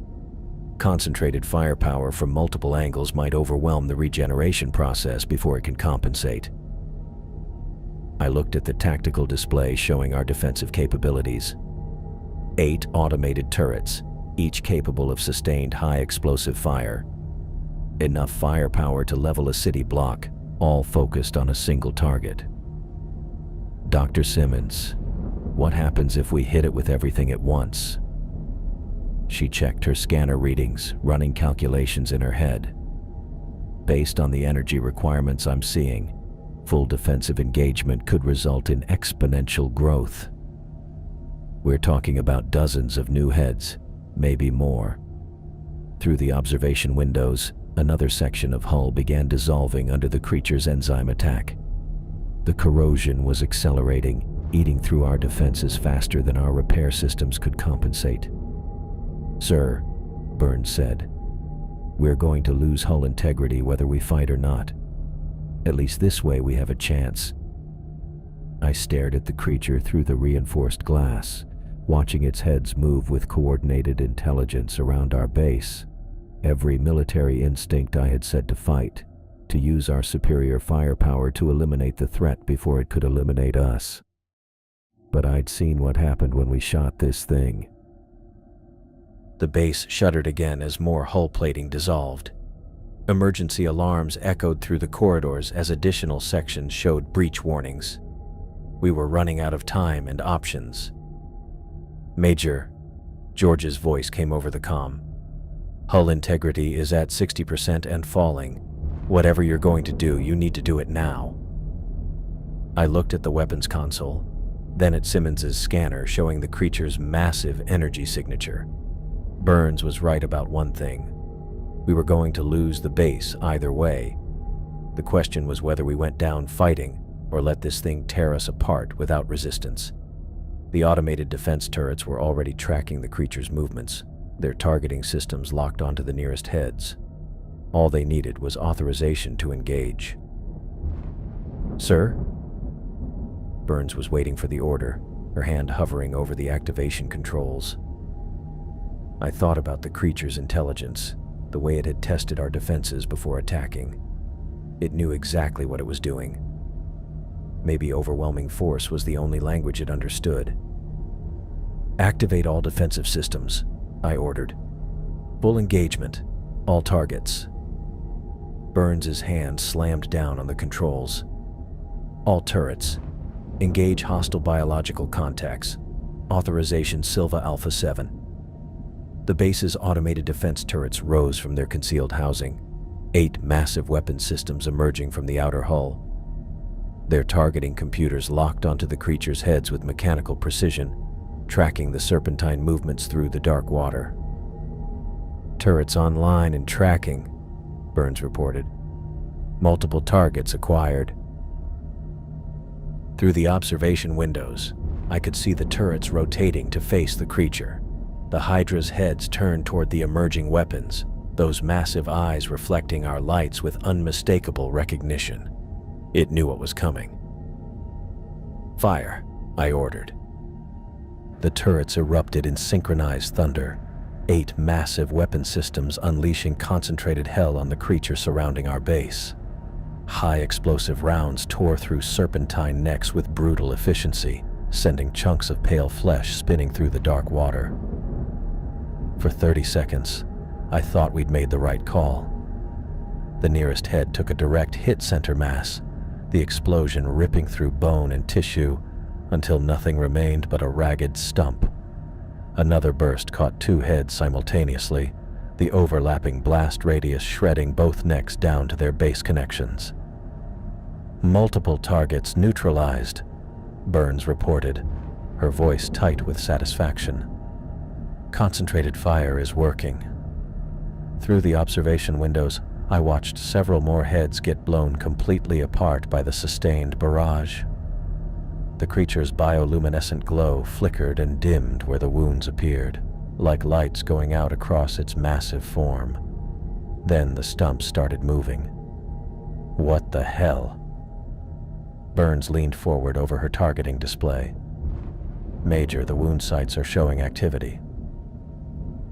Concentrated firepower from multiple angles might overwhelm the regeneration process before it can compensate. I looked at the tactical display showing our defensive capabilities. 8 automated turrets, each capable of sustained high explosive fire. Enough firepower to level a city block, all focused on a single target. Dr. Simmons, what happens if we hit it with everything at once? She checked her scanner readings, running calculations in her head. Based on the energy requirements I'm seeing, full defensive engagement could result in exponential growth. We're talking about dozens of new heads, maybe more. Through the observation windows, another section of hull began dissolving under the creature's enzyme attack. The corrosion was accelerating, eating through our defenses faster than our repair systems could compensate. Sir, Burns said, we're going to lose hull integrity whether we fight or not. At least this way we have a chance. I stared at the creature through the reinforced glass, watching its heads move with coordinated intelligence around our base. Every military instinct I had set to fight, to use our superior firepower to eliminate the threat before it could eliminate us. But I'd seen what happened when we shot this thing. The base shuddered again as more hull plating dissolved. Emergency alarms echoed through the corridors as additional sections showed breach warnings. We were running out of time and options. "Major," George's voice came over the comm. "Hull integrity is at 60% and falling. Whatever you're going to do, you need to do it now." I looked at the weapons console, then at Simmons's scanner showing the creature's massive energy signature. Burns was right about one thing. We were going to lose the base either way. The question was whether we went down fighting or let this thing tear us apart without resistance. The automated defense turrets were already tracking the creature's movements, their targeting systems locked onto the nearest heads. All they needed was authorization to engage. "Sir?" Burns was waiting for the order, her hand hovering over the activation controls. I thought about the creature's intelligence, the way it had tested our defenses before attacking. It knew exactly what it was doing. Maybe overwhelming force was the only language it understood. "Activate all defensive systems," I ordered. "Full engagement, all targets." Burns's hand slammed down on the controls. "All turrets. Engage hostile biological contacts. Authorization Silva Alpha 7. The base's automated defense turrets rose from their concealed housing, 8 massive weapon systems emerging from the outer hull. Their targeting computers locked onto the creature's heads with mechanical precision, tracking the serpentine movements through the dark water. "Turrets online and tracking," Burns reported. "Multiple targets acquired." Through the observation windows, I could see the turrets rotating to face the creature. The Hydra's heads turned toward the emerging weapons, those massive eyes reflecting our lights with unmistakable recognition. It knew what was coming. "Fire," I ordered. The turrets erupted in synchronized thunder, 8 massive weapon systems unleashing concentrated hell on the creature surrounding our base. High explosive rounds tore through serpentine necks with brutal efficiency, sending chunks of pale flesh spinning through the dark water. For 30 seconds, I thought we'd made the right call. The nearest head took a direct hit center mass, the explosion ripping through bone and tissue until nothing remained but a ragged stump. Another burst caught 2 heads simultaneously, the overlapping blast radius shredding both necks down to their base connections. "Multiple targets neutralized," Burns reported, her voice tight with satisfaction. "Concentrated fire is working." Through the observation windows, I watched several more heads get blown completely apart by the sustained barrage. The creature's bioluminescent glow flickered and dimmed where the wounds appeared, like lights going out across its massive form. Then the stumps started moving. "What the hell?" Burns leaned forward over her targeting display. "Major, the wound sites are showing activity."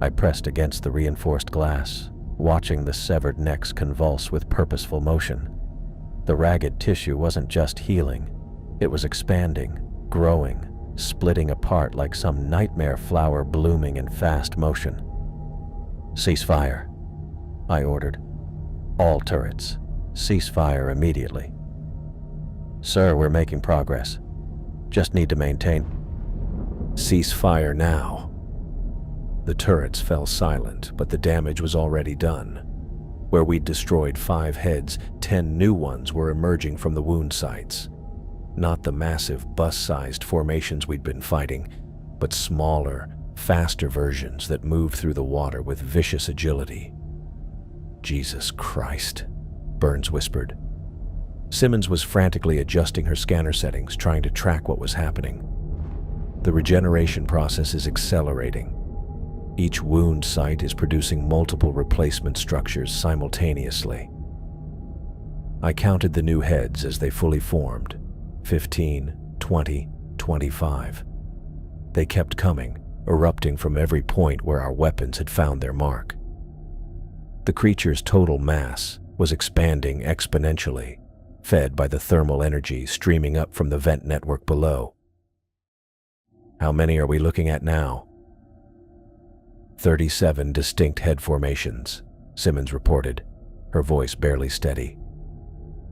I pressed against the reinforced glass, watching the severed necks convulse with purposeful motion. The ragged tissue wasn't just healing, it was expanding, growing, splitting apart like some nightmare flower blooming in fast motion. "Cease fire," I ordered. "All turrets, cease fire immediately." "Sir, we're making progress. Just need to maintain." "Cease fire now." The turrets fell silent, but the damage was already done. Where we'd destroyed 5 heads, 10 new ones were emerging from the wound sites. Not the massive bus-sized formations we'd been fighting, but smaller, faster versions that moved through the water with vicious agility. "Jesus Christ," Burns whispered. Simmons was frantically adjusting her scanner settings, trying to track what was happening. The regeneration process is accelerating. Each wound site is producing multiple replacement structures simultaneously. I counted the new heads as they fully formed. 15, 20, 25. They kept coming, erupting from every point where our weapons had found their mark. The creature's total mass was expanding exponentially, fed by the thermal energy streaming up from the vent network below. How many are we looking at now? 37 distinct head formations, Simmons reported, her voice barely steady.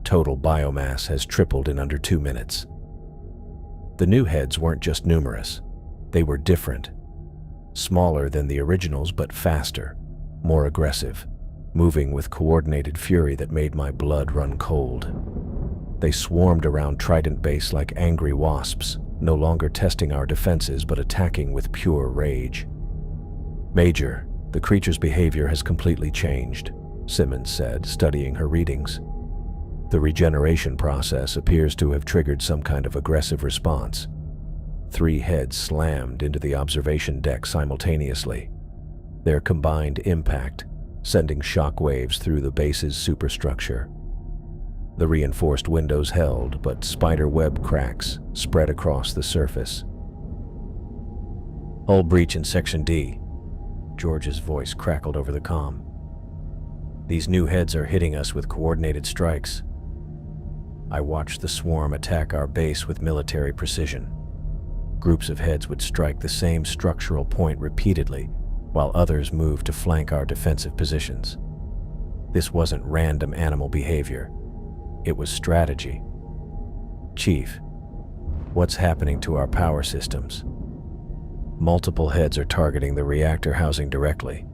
Total biomass has tripled in under 2 minutes. The new heads weren't just numerous, they were different. Smaller than the originals, but faster, more aggressive, moving with coordinated fury that made my blood run cold. They swarmed around Trident Base like angry wasps, no longer testing our defenses but attacking with pure rage. Major, the creature's behavior has completely changed, Simmons said, studying her readings. The regeneration process appears to have triggered some kind of aggressive response. 3 heads slammed into the observation deck simultaneously, their combined impact sending shock waves through the base's superstructure. The reinforced windows held, but spider web cracks spread across the surface. Hull breach in Section D, George's voice crackled over the comm. These new heads are hitting us with coordinated strikes. I watched the swarm attack our base with military precision. Groups of heads would strike the same structural point repeatedly, while others moved to flank our defensive positions. This wasn't random animal behavior. It was strategy. Chief, what's happening to our power systems? Multiple heads are targeting the reactor housing directly.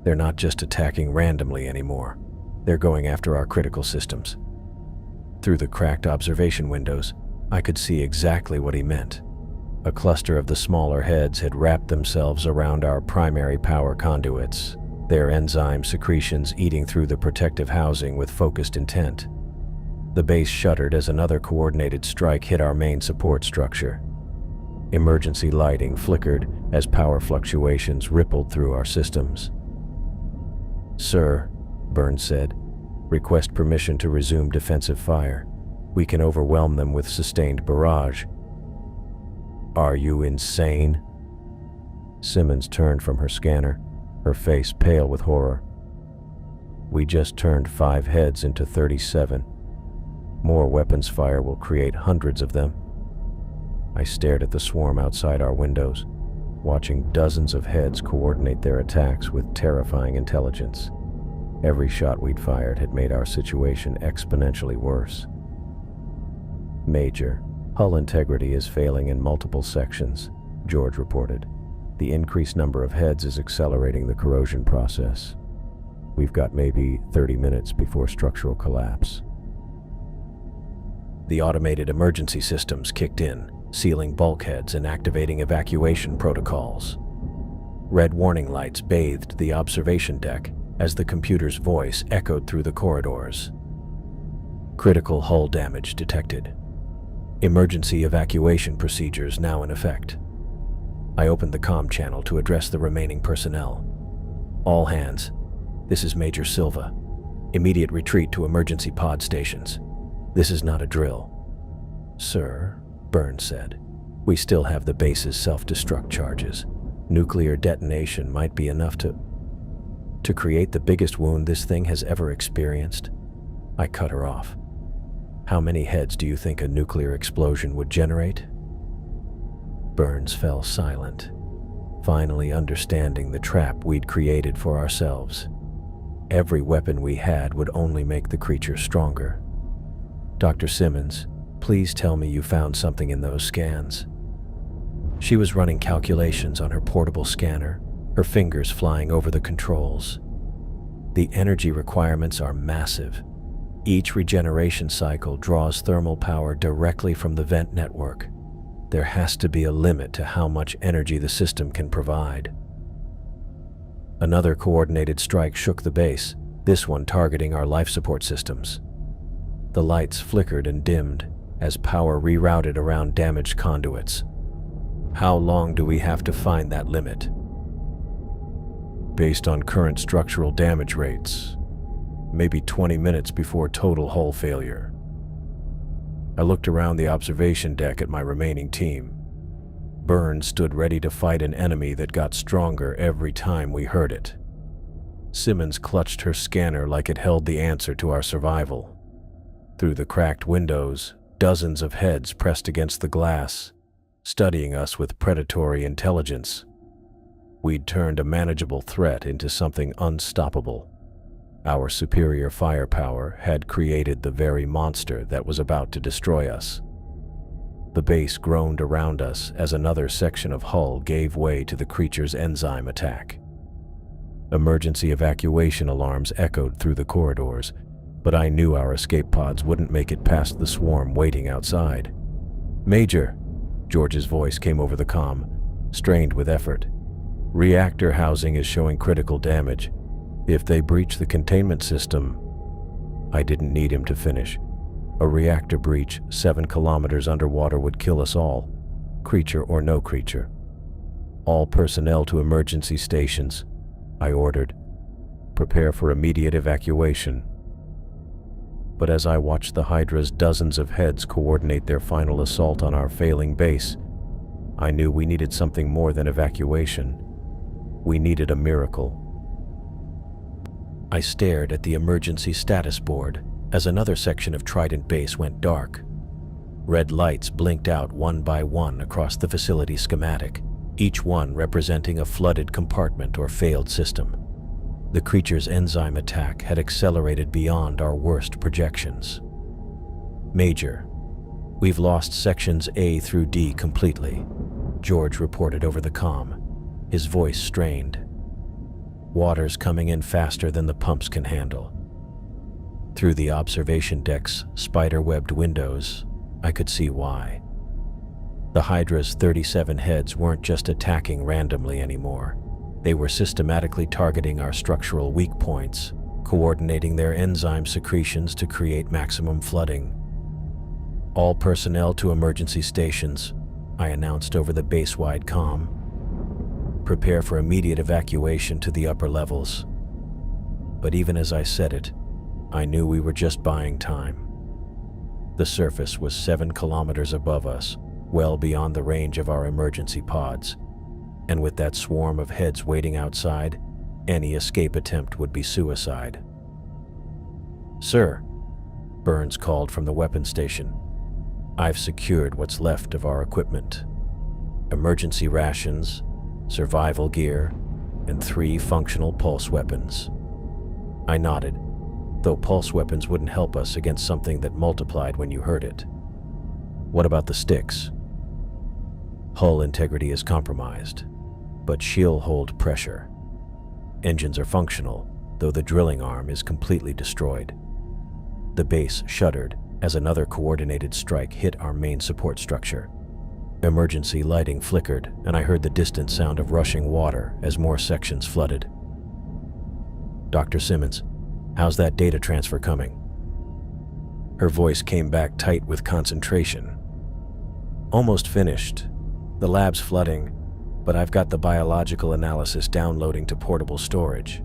They're not just attacking randomly anymore. They're going after our critical systems. Through the cracked observation windows, I could see exactly what he meant. A cluster of the smaller heads had wrapped themselves around our primary power conduits, their enzyme secretions eating through the protective housing with focused intent. The base shuddered as another coordinated strike hit our main support structure. Emergency lighting flickered as power fluctuations rippled through our systems. "Sir," Burns said, "request permission to resume defensive fire. We can overwhelm them with sustained barrage." "Are you insane?" Simmons turned from her scanner, her face pale with horror. "We just turned 5 heads into 37. More weapons fire will create hundreds of them." I stared at the swarm outside our windows, watching dozens of heads coordinate their attacks with terrifying intelligence. Every shot we'd fired had made our situation exponentially worse. "Major, hull integrity is failing in multiple sections," George reported. "The increased number of heads is accelerating the corrosion process. We've got maybe 30 minutes before structural collapse." The automated emergency systems kicked in, sealing bulkheads and activating evacuation protocols. Red warning lights bathed the observation deck as the computer's voice echoed through the corridors. "Critical hull damage detected. Emergency evacuation procedures now in effect." I opened the comm channel to address the remaining personnel. "All hands, this is Major Silva. Immediate retreat to emergency pod stations. This is not a drill." "Sir," Burns said, "we still have the base's self-destruct charges. Nuclear detonation might be enough to create the biggest wound this thing has ever experienced." I cut her off. "How many heads do you think a nuclear explosion would generate?" Burns fell silent, finally understanding the trap we'd created for ourselves. Every weapon we had would only make the creature stronger. "Dr. Simmons, please tell me you found something in those scans." She was running calculations on her portable scanner, her fingers flying over the controls. "The energy requirements are massive. Each regeneration cycle draws thermal power directly from the vent network. There has to be a limit to how much energy the system can provide." Another coordinated strike shook the base, this one targeting our life support systems. The lights flickered and dimmed as power rerouted around damaged conduits. "How long do we have to find that limit?" "Based on current structural damage rates, maybe 20 minutes before total hull failure. I looked around the observation deck at my remaining team. Burns stood ready to fight an enemy that got stronger every time we heard it. Simmons clutched her scanner like it held the answer to our survival. Through the cracked windows, dozens of heads pressed against the glass, studying us with predatory intelligence. We'd turned a manageable threat into something unstoppable. Our superior firepower had created the very monster that was about to destroy us. The base groaned around us as another section of hull gave way to the creature's enzyme attack. Emergency evacuation alarms echoed through the corridors, but I knew our escape pods wouldn't make it past the swarm waiting outside. "Major," George's voice came over the comm, strained with effort. "Reactor housing is showing critical damage. If they breach the containment system..." I didn't need him to finish. A reactor breach 7 kilometers underwater would kill us all, creature or no creature. "All personnel to emergency stations," I ordered. "Prepare for immediate evacuation." But as I watched the Hydra's dozens of heads coordinate their final assault on our failing base, I knew we needed something more than evacuation. We needed a miracle. I stared at the emergency status board as another section of Trident Base went dark. Red lights blinked out one by one across the facility schematic, each one representing a flooded compartment or failed system. The creature's enzyme attack had accelerated beyond our worst projections. "Major, we've lost sections A through D completely," George reported over the comm, his voice strained. "Water's coming in faster than the pumps can handle." Through the observation deck's spider-webbed windows, I could see why. The Hydra's 37 heads weren't just attacking randomly anymore. They were systematically targeting our structural weak points, coordinating their enzyme secretions to create maximum flooding. "All personnel to emergency stations," I announced over the base-wide comm. "Prepare for immediate evacuation to the upper levels." But even as I said it, I knew we were just buying time. The surface was 7 kilometers above us, well beyond the range of our emergency pods. And with that swarm of heads waiting outside, any escape attempt would be suicide. "Sir," Burns called from the weapons station, "I've secured what's left of our equipment. Emergency rations, survival gear, and 3 functional pulse weapons." I nodded, though pulse weapons wouldn't help us against something that multiplied when you heard it. "What about the sticks?" "Hull integrity is compromised, but she'll hold pressure. Engines are functional, though the drilling arm is completely destroyed." The base shuddered as another coordinated strike hit our main support structure. Emergency lighting flickered, and I heard the distant sound of rushing water as more sections flooded. "Dr. Simmons, how's that data transfer coming?" Her voice came back tight with concentration. "Almost finished. The lab's flooding, but I've got the biological analysis downloading to portable storage."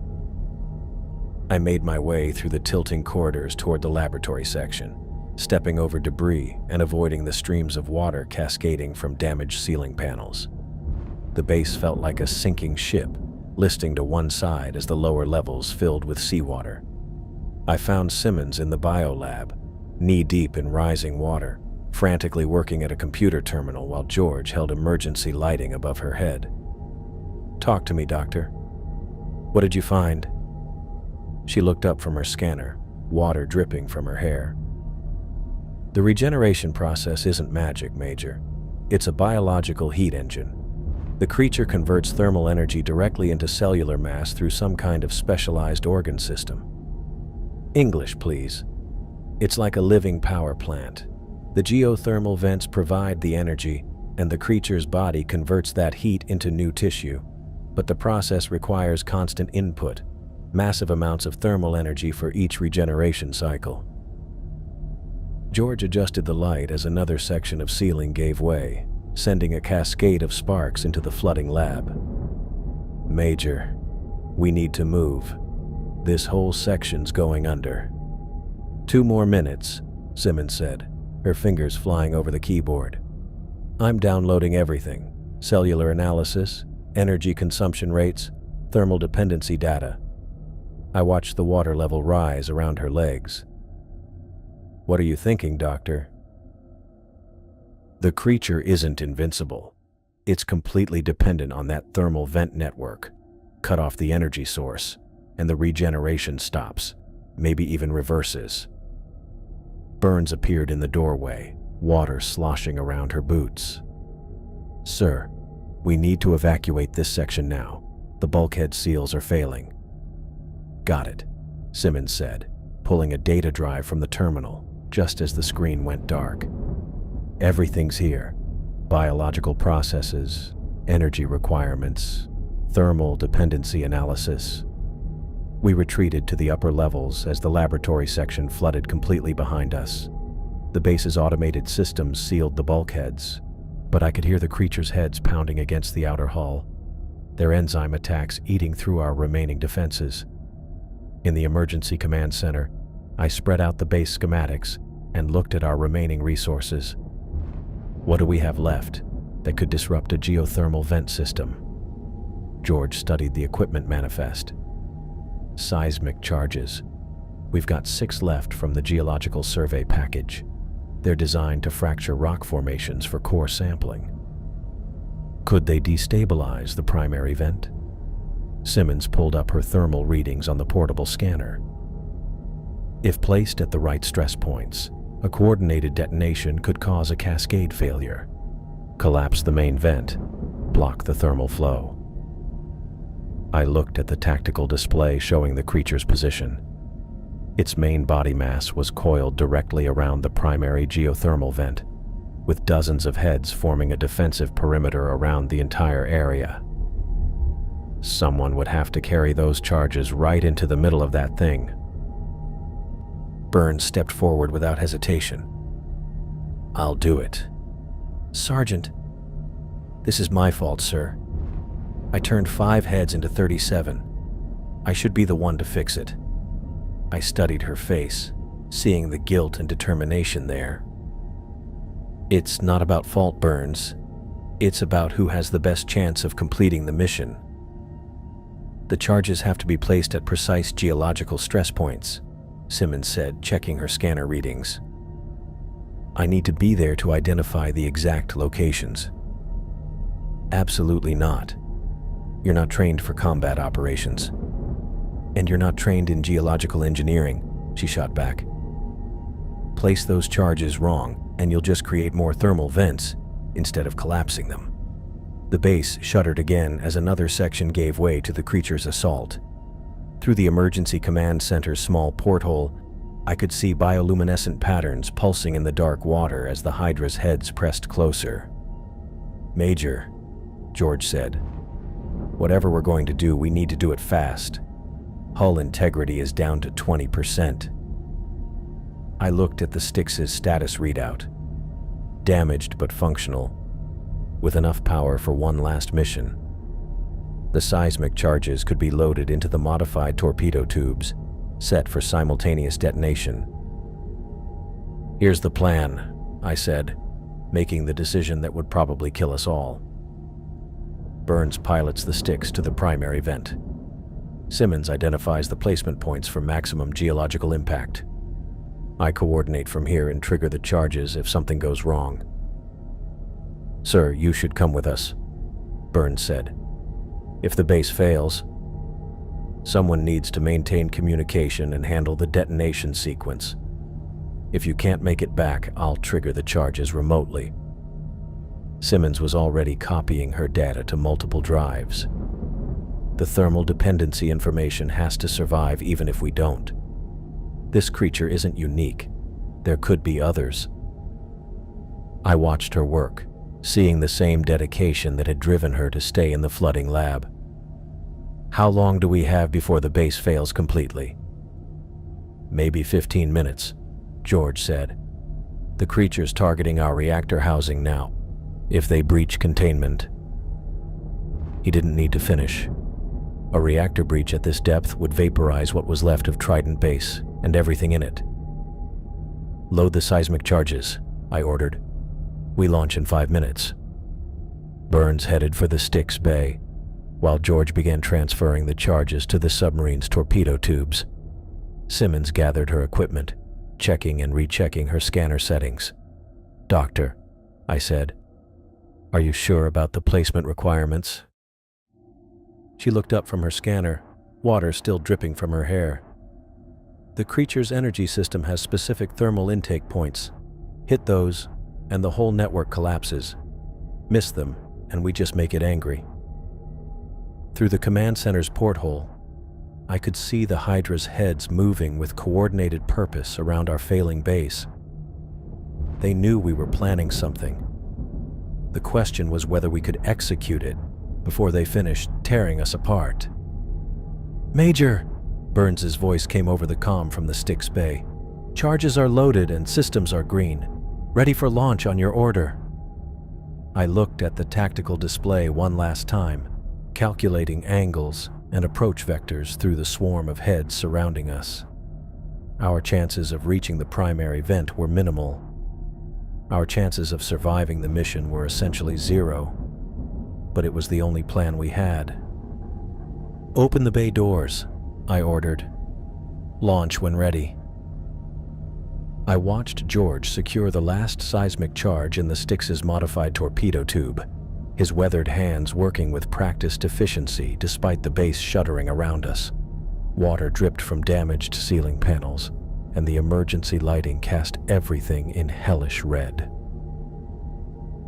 I made my way through the tilting corridors toward the laboratory section, stepping over debris and avoiding the streams of water cascading from damaged ceiling panels. The base felt like a sinking ship, listing to one side as the lower levels filled with seawater. I found Simmons in the biolab, knee-deep in rising water, frantically working at a computer terminal while George held emergency lighting above her head. "Talk to me, Doctor. What did you find?" She looked up from her scanner, water dripping from her hair. "The regeneration process isn't magic, Major. It's a biological heat engine. The creature converts thermal energy directly into cellular mass through some kind of specialized organ system." "English, please." "It's like a living power plant. The geothermal vents provide the energy, and the creature's body converts that heat into new tissue. But the process requires constant input, massive amounts of thermal energy for each regeneration cycle." George adjusted the light as another section of ceiling gave way, sending a cascade of sparks into the flooding lab. "Major, we need to move." This whole section's going under. 2 more minutes, Simmons said, her fingers flying over the keyboard. I'm downloading everything: cellular analysis, energy consumption rates, thermal dependency data. I watched the water level rise around her legs. What are you thinking, Doctor? The creature isn't invincible. It's completely dependent on that thermal vent network. Cut off the energy source, and the regeneration stops, maybe even reverses. Burns appeared in the doorway, water sloshing around her boots. Sir, we need to evacuate this section now. The bulkhead seals are failing. Got it, Simmons said, pulling a data drive from the terminal just as the screen went dark. Everything's here: biological processes, energy requirements, thermal dependency analysis. We retreated to the upper levels as the laboratory section flooded completely behind us. The base's automated systems sealed the bulkheads, but I could hear the creatures' heads pounding against the outer hull, their enzyme attacks eating through our remaining defenses. In the emergency command center, I spread out the base schematics and looked at our remaining resources. What do we have left that could disrupt a geothermal vent system? George studied the equipment manifest. Seismic charges. We've got 6 left from the geological survey package. They're designed to fracture rock formations for core sampling. Could they destabilize the primary vent? Simmons pulled up her thermal readings on the portable scanner. If placed at the right stress points, a coordinated detonation could cause a cascade failure, collapse the main vent, block the thermal flow. I looked at the tactical display showing the creature's position. Its main body mass was coiled directly around the primary geothermal vent, with dozens of heads forming a defensive perimeter around the entire area. Someone would have to carry those charges right into the middle of that thing. Burns stepped forward without hesitation. I'll do it. Sergeant, this is my fault, sir. I turned 5 heads into 37. I should be the one to fix it. I studied her face, seeing the guilt and determination there. It's not about fault, Burns. It's about who has the best chance of completing the mission. The charges have to be placed at precise geological stress points, Simmons said, checking her scanner readings. I need to be there to identify the exact locations. Absolutely not. You're not trained for combat operations. And you're not trained in geological engineering, she shot back. Place those charges wrong, and you'll just create more thermal vents instead of collapsing them. The base shuddered again as another section gave way to the creature's assault. Through the emergency command center's small porthole, I could see bioluminescent patterns pulsing in the dark water as the Hydra's heads pressed closer. Major, George said, whatever we're going to do, we need to do it fast. Hull integrity is down to 20%. I looked at the Styx's status readout. Damaged but functional, with enough power for one last mission. The seismic charges could be loaded into the modified torpedo tubes, set for simultaneous detonation. Here's the plan, I said, making the decision that would probably kill us all. Burns pilots the Styx to the primary vent. Simmons identifies the placement points for maximum geological impact. I coordinate from here and trigger the charges if something goes wrong. Sir, you should come with us, Burns said. If the base fails, someone needs to maintain communication and handle the detonation sequence. If you can't make it back, I'll trigger the charges remotely. Simmons was already copying her data to multiple drives. The thermal dependency information has to survive even if we don't. This creature isn't unique. There could be others. I watched her work, seeing the same dedication that had driven her to stay in the flooding lab. How long do we have before the base fails completely? Maybe 15 minutes, George said. The creature's targeting our reactor housing now. If they breach containment. He didn't need to finish. A reactor breach at this depth would vaporize what was left of Trident Base and everything in it. "Load the seismic charges," I ordered. "We launch in 5 minutes." Burns headed for the Styx Bay, while George began transferring the charges to the submarine's torpedo tubes. Simmons gathered her equipment, checking and rechecking her scanner settings. "Doctor," I said, "are you sure about the placement requirements?" She looked up from her scanner, water still dripping from her hair. "The creature's energy system has specific thermal intake points. Hit those, and the whole network collapses. Miss them, and we just make it angry." Through the command center's porthole, I could see the Hydra's heads moving with coordinated purpose around our failing base. They knew we were planning something. The question was whether we could execute it before they finished tearing us apart. "Major!" Burns's voice came over the comm from the Styx Bay. "Charges are loaded and systems are green. Ready for launch on your order." I looked at the tactical display one last time, calculating angles and approach vectors through the swarm of heads surrounding us. Our chances of reaching the primary vent were minimal. Our chances of surviving the mission were essentially zero, but it was the only plan we had. "Open the bay doors," I ordered. "Launch when ready." I watched George secure the last seismic charge in the Styx's modified torpedo tube, his weathered hands working with practiced efficiency despite the base shuddering around us. Water dripped from damaged ceiling panels, and the emergency lighting cast everything in hellish red.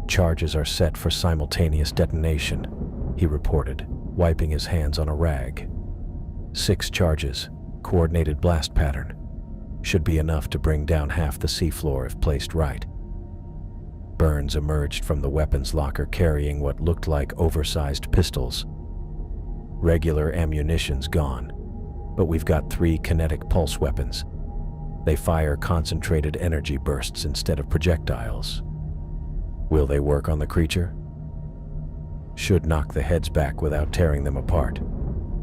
"Charges are set for simultaneous detonation," he reported, wiping his hands on a rag. 6 charges, coordinated blast pattern. Should be enough to bring down half the seafloor if placed right. Burns emerged from the weapons locker carrying what looked like oversized pistols. "Regular ammunition's gone, but we've got 3 kinetic pulse weapons. They fire concentrated energy bursts instead of projectiles. Will they work on the creature? Should knock the heads back without tearing them apart.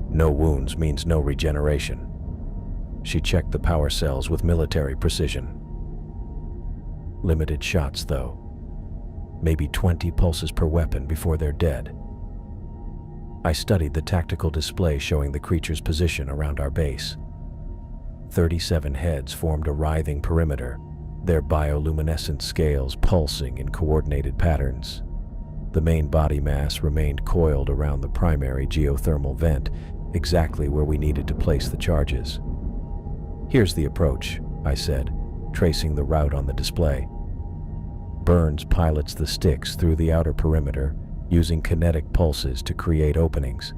No wounds means no regeneration." She checked the power cells with military precision. "Limited shots, though. Maybe 20 pulses per weapon before they're dead." I studied the tactical display showing the creature's position around our base. 37 heads formed a writhing perimeter, their bioluminescent scales pulsing in coordinated patterns. The main body mass remained coiled around the primary geothermal vent, exactly where we needed to place the charges. "Here's the approach," I said, tracing the route on the display. Burns pilots the Styx through the outer perimeter, using kinetic pulses to create openings.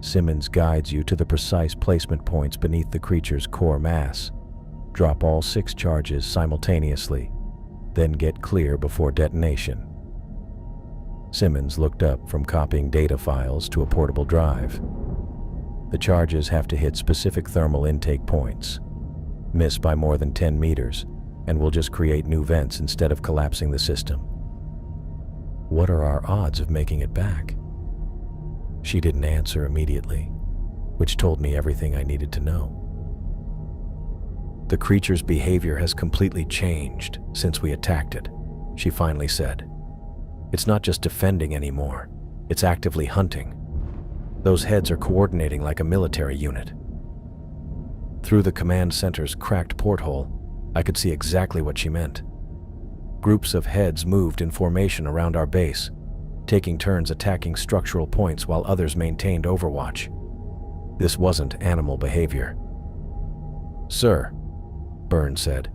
Simmons guides you to the precise placement points beneath the creature's core mass. Drop all 6 charges simultaneously, then get clear before detonation. Simmons looked up from copying data files to a portable drive. "The charges have to hit specific thermal intake points. Miss by more than 10 meters, and we'll just create new vents instead of collapsing the system." "What are our odds of making it back?" She didn't answer immediately, which told me everything I needed to know. "The creature's behavior has completely changed since we attacked it," she finally said. "It's not just defending anymore, it's actively hunting. Those heads are coordinating like a military unit." Through the command center's cracked porthole, I could see exactly what she meant. Groups of heads moved in formation around our base, taking turns attacking structural points while others maintained overwatch. This wasn't animal behavior. "Sir," Burns said,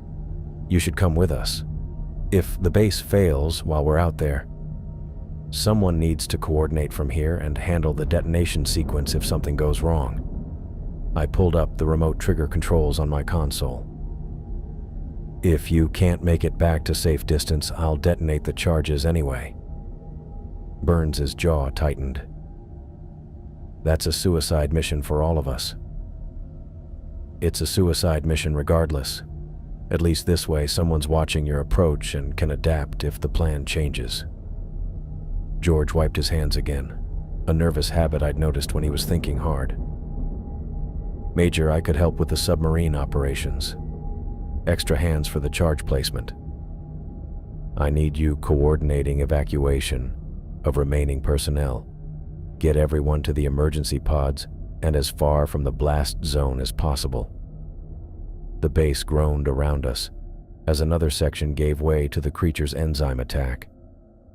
"you should come with us. If the base fails while we're out there, someone needs to coordinate from here and handle the detonation sequence if something goes wrong." I pulled up the remote trigger controls on my console. "If you can't make it back to safe distance, I'll detonate the charges anyway." Burns's jaw tightened. "That's a suicide mission for all of us." "It's a suicide mission regardless. At least this way someone's watching your approach and can adapt if the plan changes." George wiped his hands again. a nervous habit I'd noticed when he was thinking hard. "Major, I could help with the submarine operations. Extra hands for the charge placement. I need you coordinating evacuation of remaining personnel. Get everyone to the emergency pods and as far from the blast zone as possible." The base groaned around us as another section gave way to the creature's enzyme attack.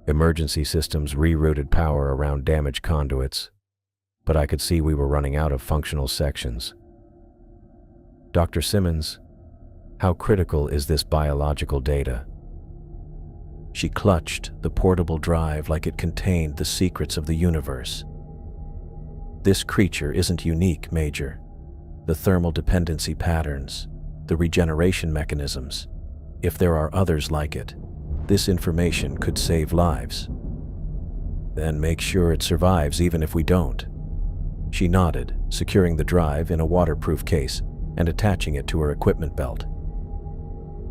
Emergency systems rerouted power around damaged conduits, but I could see we were running out of functional sections. "Dr. Simmons, how critical is this biological data?" She clutched the portable drive like it contained the secrets of the universe. "This creature isn't unique, Major. The thermal dependency patterns, the regeneration mechanisms, if there are others like it, this information could save lives." "Then make sure it survives even if we don't." She nodded, securing the drive in a waterproof case and attaching it to her equipment belt.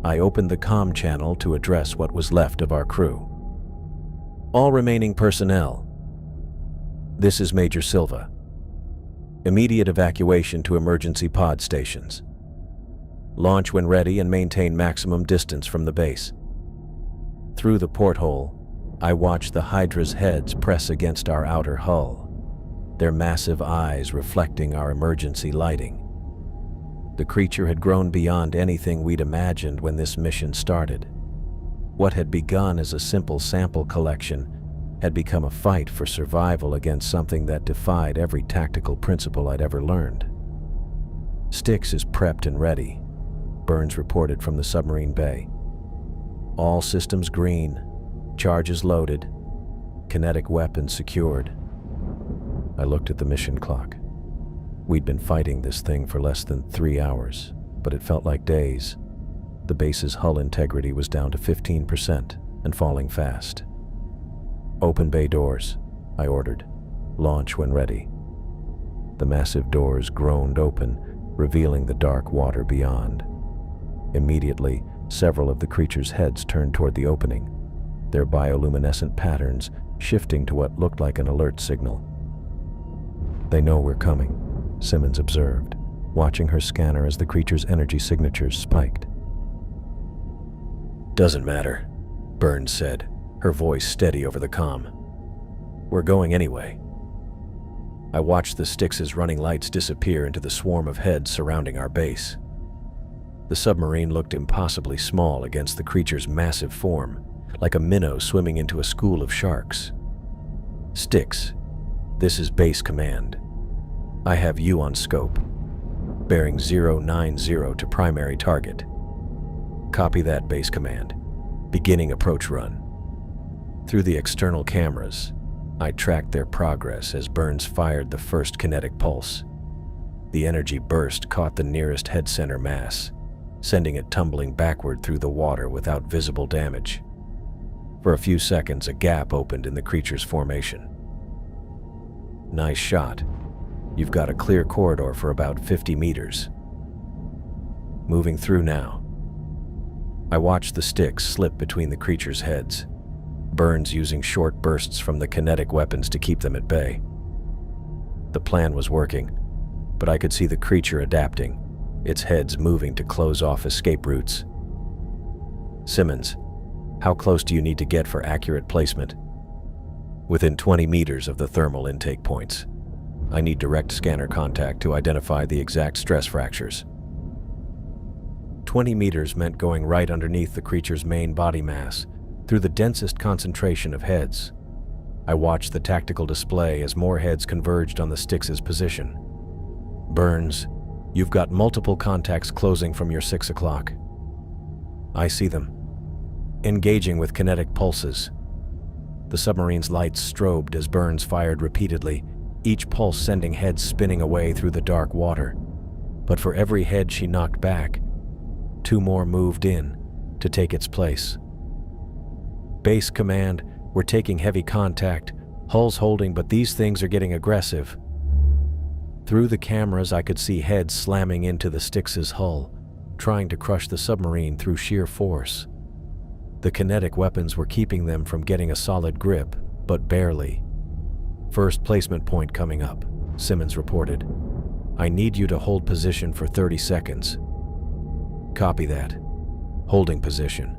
I opened the comm channel to address what was left of our crew. "All remaining personnel. This is Major Silva. Immediate evacuation to emergency pod stations. Launch when ready and maintain maximum distance from the base." Through the porthole, I watched the Hydra's heads press against our outer hull, their massive eyes reflecting our emergency lighting. The creature had grown beyond anything we'd imagined when this mission started. What had begun as a simple sample collection had become a fight for survival against something that defied every tactical principle I'd ever learned. "Styx is prepped and ready," Burns reported from the submarine bay. "All systems green, charges loaded, kinetic weapons secured." I looked at the mission clock. We'd been fighting this thing for less than 3 hours, but it felt like days. The base's hull integrity was down to 15% and falling fast. "Open bay doors," I ordered. "Launch when ready." The massive doors groaned open, revealing the dark water beyond. Immediately, several of the creature's heads turned toward the opening, their bioluminescent patterns shifting to what looked like an alert signal. "They know we're coming," Simmons observed, watching her scanner as the creature's energy signatures spiked. "Doesn't matter," Burns said, her voice steady over the comm. "We're going anyway." I watched the Styx's running lights disappear into the swarm of heads surrounding our base. The submarine looked impossibly small against the creature's massive form, like a minnow swimming into a school of sharks. "Styx, this is base command. I have you on scope. Bearing 090 to primary target." "Copy that, base command. Beginning approach run." Through the external cameras, I tracked their progress as Burns fired the first kinetic pulse. The energy burst caught the nearest head center mass, sending it tumbling backward through the water without visible damage. For a few seconds, a gap opened in the creature's formation. "Nice shot. You've got a clear corridor for about 50 meters. Moving through now." I watched the Styx slip between the creature's heads, Burns using short bursts from the kinetic weapons to keep them at bay. The plan was working, but I could see the creature adapting, its heads moving to close off escape routes. "Simmons, how close do you need to get for accurate placement?" "Within 20 meters of the thermal intake points. I need direct scanner contact to identify the exact stress fractures." 20 meters meant going right underneath the creature's main body mass, through the densest concentration of heads. I watched the tactical display as more heads converged on the Styx's position. "Burns, you've got multiple contacts closing from your 6 o'clock. "I see them. Engaging with kinetic pulses." The submarine's lights strobed as Burns fired repeatedly, each pulse sending heads spinning away through the dark water. But for every head she knocked back, 2 more moved in to take its place. "Base command, we're taking heavy contact. Hull's holding, but these things are getting aggressive." Through the cameras, I could see heads slamming into the Styx's hull, trying to crush the submarine through sheer force. The kinetic weapons were keeping them from getting a solid grip, but barely. First placement point coming up, Simmons reported. I need you to hold position for 30 seconds. Copy that. Holding position.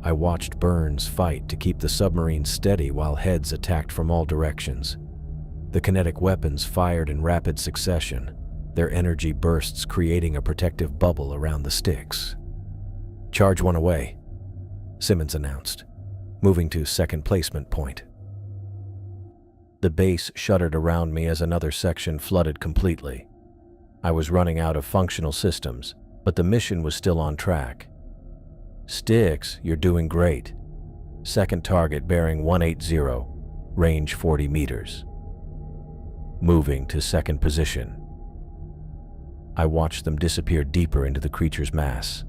I watched Burns fight to keep the submarine steady while heads attacked from all directions. The kinetic weapons fired in rapid succession, their energy bursts creating a protective bubble around the sticks. Charge one away, Simmons announced, moving to second placement point. The base shuddered around me as another section flooded completely. I was running out of functional systems, but the mission was still on track. Sticks, you're doing great. Second target bearing 180, range 40 meters. Moving to second position. I watched them disappear deeper into the creature's mass,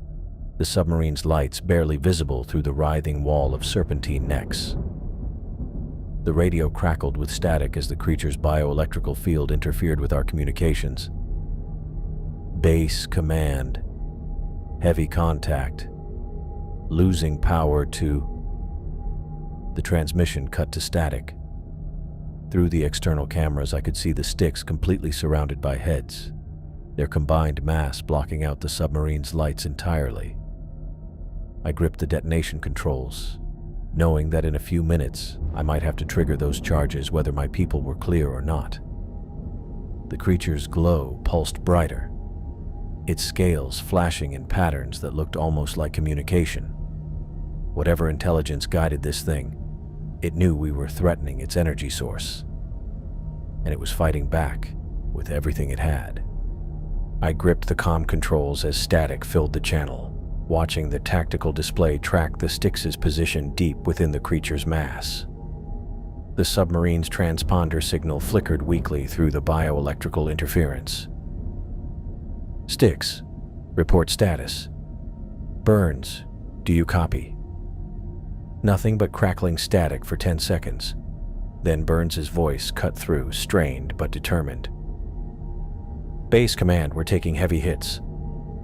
the submarine's lights barely visible through the writhing wall of serpentine necks. The radio crackled with static as the creature's bioelectrical field interfered with our communications. Base command. Heavy contact. Losing power to... The transmission cut to static. Through the external cameras, I could see the sticks completely surrounded by heads, their combined mass blocking out the submarine's lights entirely. I gripped the detonation controls, knowing that in a few minutes I might have to trigger those charges whether my people were clear or not. The creature's glow pulsed brighter, its scales flashing in patterns that looked almost like communication. Whatever intelligence guided this thing, it knew we were threatening its energy source, and it was fighting back with everything it had. I gripped the comm controls as static filled the channel, watching the tactical display track the Styx' position deep within the creature's mass. The submarine's transponder signal flickered weakly through the bioelectrical interference. Styx, report status. Burns, do you copy? Nothing but crackling static for 10 seconds. Then Burns' voice cut through, strained but determined. Base command, we're taking heavy hits.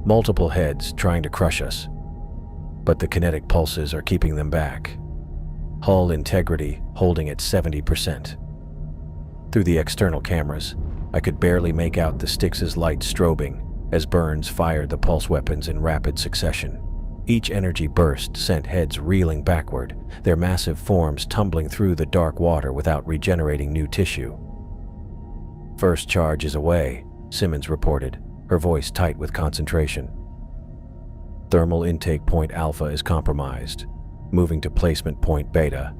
Multiple heads trying to crush us, but the kinetic pulses are keeping them back. Hull integrity holding at 70%. Through the external cameras, I could barely make out the Styx' lights strobing as Burns fired the pulse weapons in rapid succession. Each energy burst sent heads reeling backward, their massive forms tumbling through the dark water without regenerating new tissue. First charge is away, Simmons reported, her voice tight with concentration. Thermal intake point Alpha is compromised, moving to placement point Beta.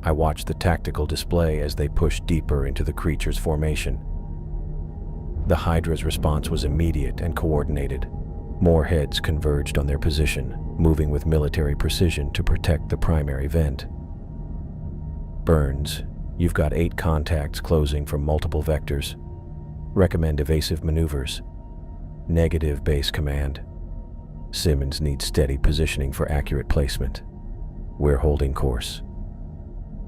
I watched the tactical display as they pushed deeper into the creature's formation. The Hydra's response was immediate and coordinated. More heads converged on their position, moving with military precision to protect the primary vent. Burns, you've got 8 contacts closing from multiple vectors. Recommend evasive maneuvers. Negative, base command. Simmons needs steady positioning for accurate placement. We're holding course.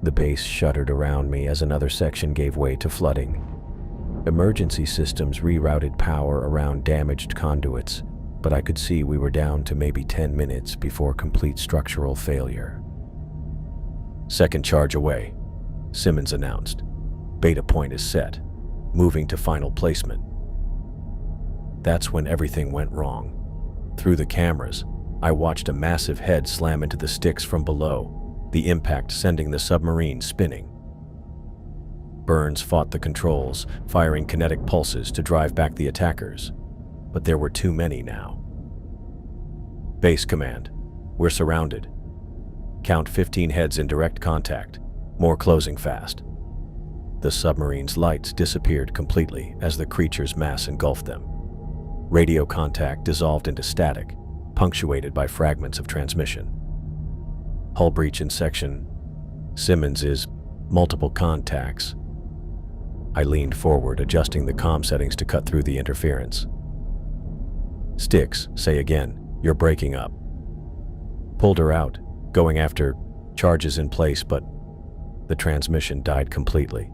The base shuddered around me as another section gave way to flooding. Emergency systems rerouted power around damaged conduits, but I could see we were down to maybe 10 minutes before complete structural failure. Second charge away, Simmons announced. Beta point is set, moving to final placement. That's when everything went wrong. Through the cameras, I watched a massive head slam into the Styx from below, the impact sending the submarine spinning. Burns fought the controls, firing kinetic pulses to drive back the attackers, but there were too many now. Base command, we're surrounded. Count 15 heads in direct contact, more closing fast. The submarine's lights disappeared completely as the creature's mass engulfed them. Radio contact dissolved into static, punctuated by fragments of transmission. Hull breach in section. Simmons is multiple contacts. I leaned forward, adjusting the comm settings to cut through the interference. Styx, say again, you're breaking up. Pulled her out, going after charges in place, but the transmission died completely.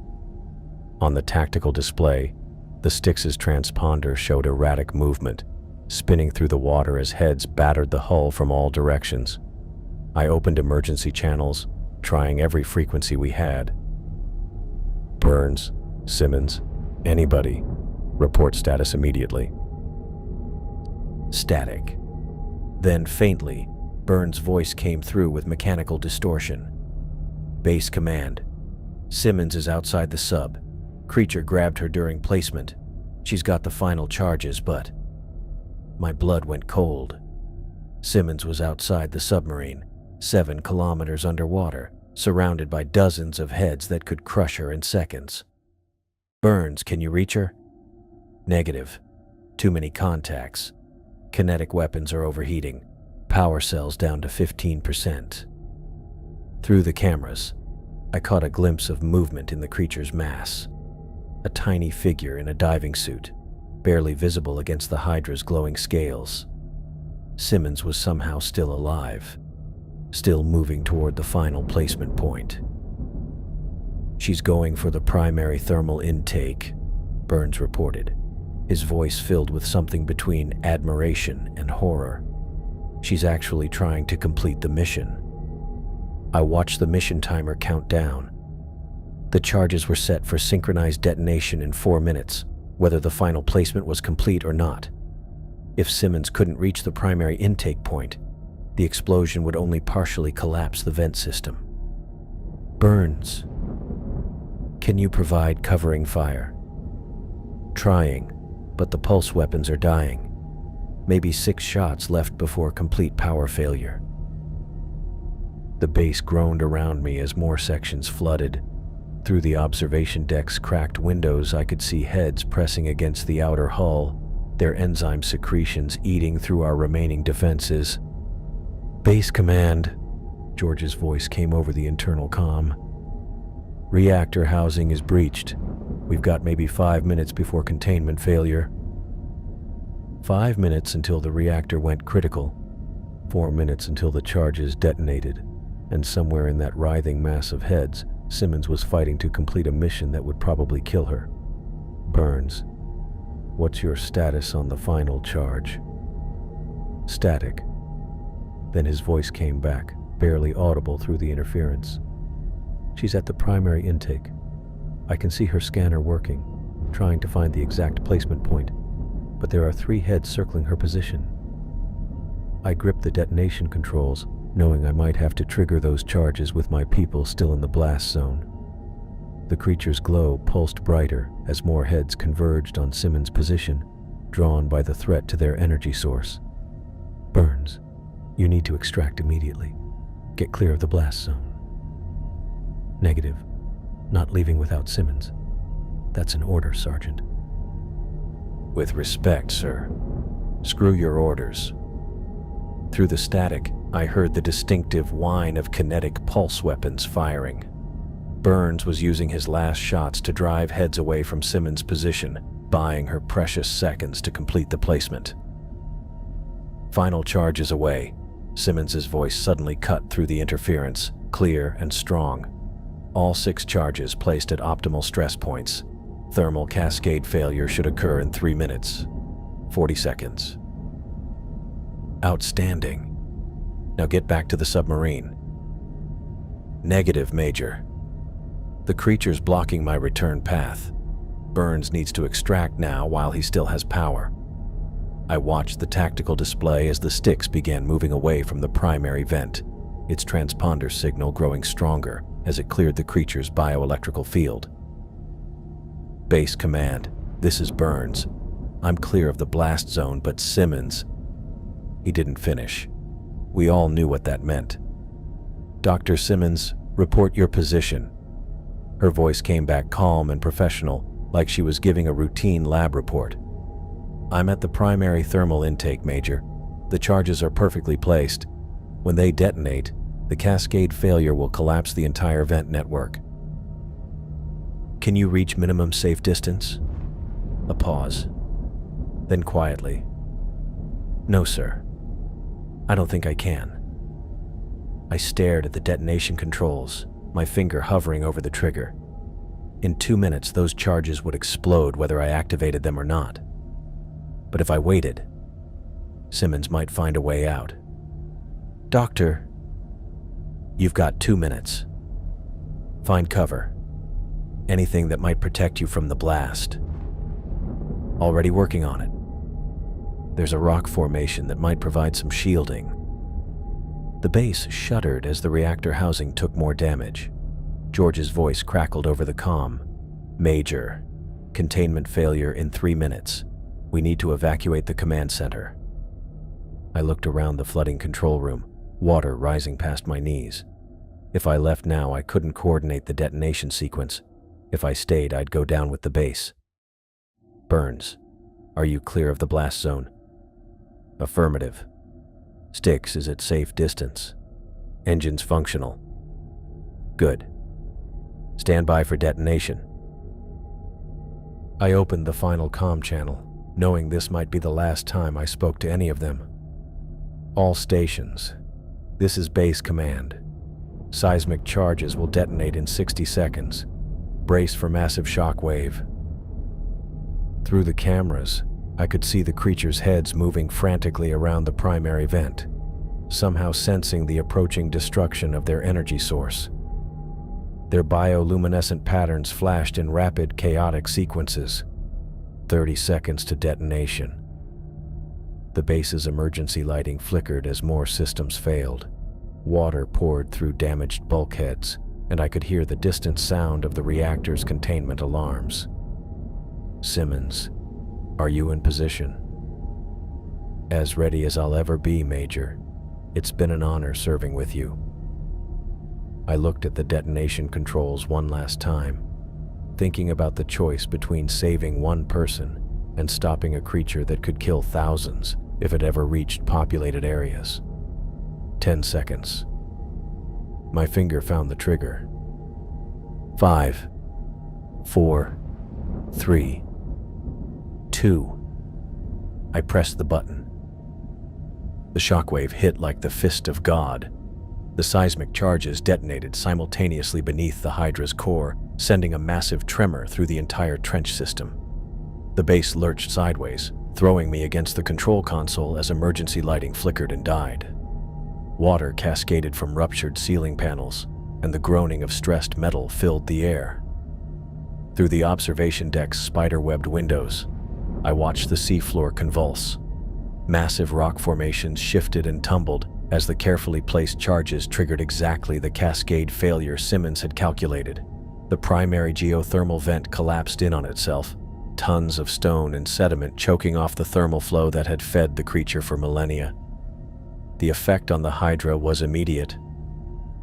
On the tactical display, the Styx's transponder showed erratic movement, spinning through the water as heads battered the hull from all directions. I opened emergency channels, trying every frequency we had, Burns, Simmons, anybody. Report status immediately. Static. Then faintly, Burns' voice came through with mechanical distortion. Base command. Simmons is outside the sub. Creature grabbed her during placement. She's got the final charges, but... My blood went cold. Simmons was outside the submarine, 7 kilometers underwater, surrounded by dozens of heads that could crush her in seconds. Burns, can you reach her? Negative. Too many contacts. Kinetic weapons are overheating. Power cells down to 15%. Through the cameras, I caught a glimpse of movement in the creature's mass. A tiny figure in a diving suit, barely visible against the Hydra's glowing scales. Simmons was somehow still alive, still moving toward the final placement point. She's going for the primary thermal intake, Burns reported, his voice filled with something between admiration and horror. She's actually trying to complete the mission. I watched the mission timer count down. The charges were set for synchronized detonation in 4 minutes, whether the final placement was complete or not. If Simmons couldn't reach the primary intake point, the explosion would only partially collapse the vent system. Burns, can you provide covering fire? Trying, but the pulse weapons are dying. Maybe 6 shots left before complete power failure. The base groaned around me as more sections flooded. Through the observation deck's cracked windows, I could see heads pressing against the outer hull, their enzyme secretions eating through our remaining defenses. Base command, George's voice came over the internal comm. Reactor housing is breached. We've got maybe 5 minutes before containment failure. 5 minutes until the reactor went critical. 4 minutes until the charges detonated. And somewhere in that writhing mass of heads, Simmons was fighting to complete a mission that would probably kill her. Burns, what's your status on the final charge? Static. Then his voice came back, barely audible through the interference. She's at the primary intake. I can see her scanner working, trying to find the exact placement point, but there are 3 heads circling her position. I gripped the detonation controls, knowing I might have to trigger those charges with my people still in the blast zone. The creature's glow pulsed brighter as more heads converged on Simmons' position, drawn by the threat to their energy source. Burns, you need to extract immediately. Get clear of the blast zone. Negative. Not leaving without Simmons. That's an order, Sergeant. With respect, sir. Screw your orders. Through the static, I heard the distinctive whine of kinetic pulse weapons firing. Burns was using his last shots to drive heads away from Simmons' position, buying her precious seconds to complete the placement. Final charges away. Simmons' voice suddenly cut through the interference, clear and strong. All 6 charges placed at optimal stress points. Thermal cascade failure should occur in 3 minutes. 40 seconds. Outstanding. Now get back to the submarine. Negative, Major. The creature's blocking my return path. Burns needs to extract now while he still has power. I watched the tactical display as the sticks began moving away from the primary vent, its transponder signal growing stronger as it cleared the creature's bioelectrical field. Base command, this is Burns. I'm clear of the blast zone, but Simmons... He didn't finish. We all knew what that meant. Dr. Simmons, report your position. Her voice came back calm and professional, like she was giving a routine lab report. I'm at the primary thermal intake, Major. The charges are perfectly placed. When they detonate, the cascade failure will collapse the entire vent network. Can you reach minimum safe distance? A pause. Then quietly. No, sir. I don't think I can. I stared at the detonation controls, my finger hovering over the trigger. In 2 minutes, those charges would explode whether I activated them or not. But if I waited, Simmons might find a way out. Doctor, you've got 2 minutes. Find cover. Anything that might protect you from the blast. Already working on it. There's a rock formation that might provide some shielding. The base shuddered as the reactor housing took more damage. George's voice crackled over the comm. Major, containment failure in 3 minutes. We need to evacuate the command center. I looked around the flooding control room, water rising past my knees. If I left now, I couldn't coordinate the detonation sequence. If I stayed, I'd go down with the base. Burns, are you clear of the blast zone? Affirmative. Styx is at safe distance. Engines functional. Good. Stand by for detonation. I opened the final comm channel, knowing this might be the last time I spoke to any of them. All stations. This is base command. Seismic charges will detonate in 60 seconds. Brace for massive shockwave. Through the cameras, I could see the creatures' heads moving frantically around the primary vent, somehow sensing the approaching destruction of their energy source. Their bioluminescent patterns flashed in rapid, chaotic sequences. 30 seconds to detonation. The base's emergency lighting flickered as more systems failed. Water poured through damaged bulkheads, and I could hear the distant sound of the reactor's containment alarms. Simmons, are you in position? As ready as I'll ever be, Major. It's been an honor serving with you. I looked at the detonation controls one last time, thinking about the choice between saving one person and stopping a creature that could kill thousands if it ever reached populated areas. 10 seconds. My finger found the trigger. 5, 4, 3, 2. I pressed the button. The shockwave hit like the fist of God. The seismic charges detonated simultaneously beneath the Hydra's core, sending a massive tremor through the entire trench system. The base lurched sideways, throwing me against the control console as emergency lighting flickered and died. Water cascaded from ruptured ceiling panels, and the groaning of stressed metal filled the air. Through the observation deck's spider-webbed windows, I watched the seafloor convulse. Massive rock formations shifted and tumbled as the carefully placed charges triggered exactly the cascade failure Simmons had calculated. The primary geothermal vent collapsed in on itself, tons of stone and sediment choking off the thermal flow that had fed the creature for millennia. The effect on the Hydra was immediate.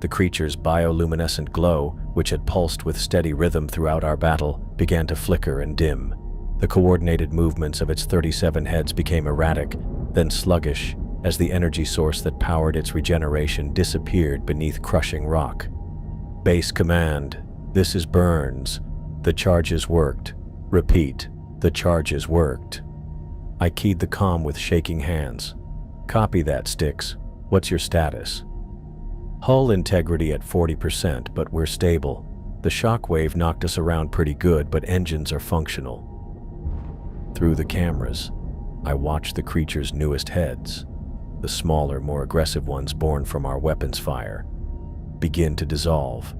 The creature's bioluminescent glow, which had pulsed with steady rhythm throughout our battle, began to flicker and dim. The coordinated movements of its 37 heads became erratic, then sluggish, as the energy source that powered its regeneration disappeared beneath crushing rock. Base command, this is Burns. The charges worked. Repeat, the charges worked. I keyed the comm with shaking hands. Copy that, Styx. What's your status? Hull integrity at 40%, but we're stable. The shockwave knocked us around pretty good, but engines are functional. Through the cameras, I watched the creature's newest heads, the smaller, more aggressive ones born from our weapons fire, begin to dissolve.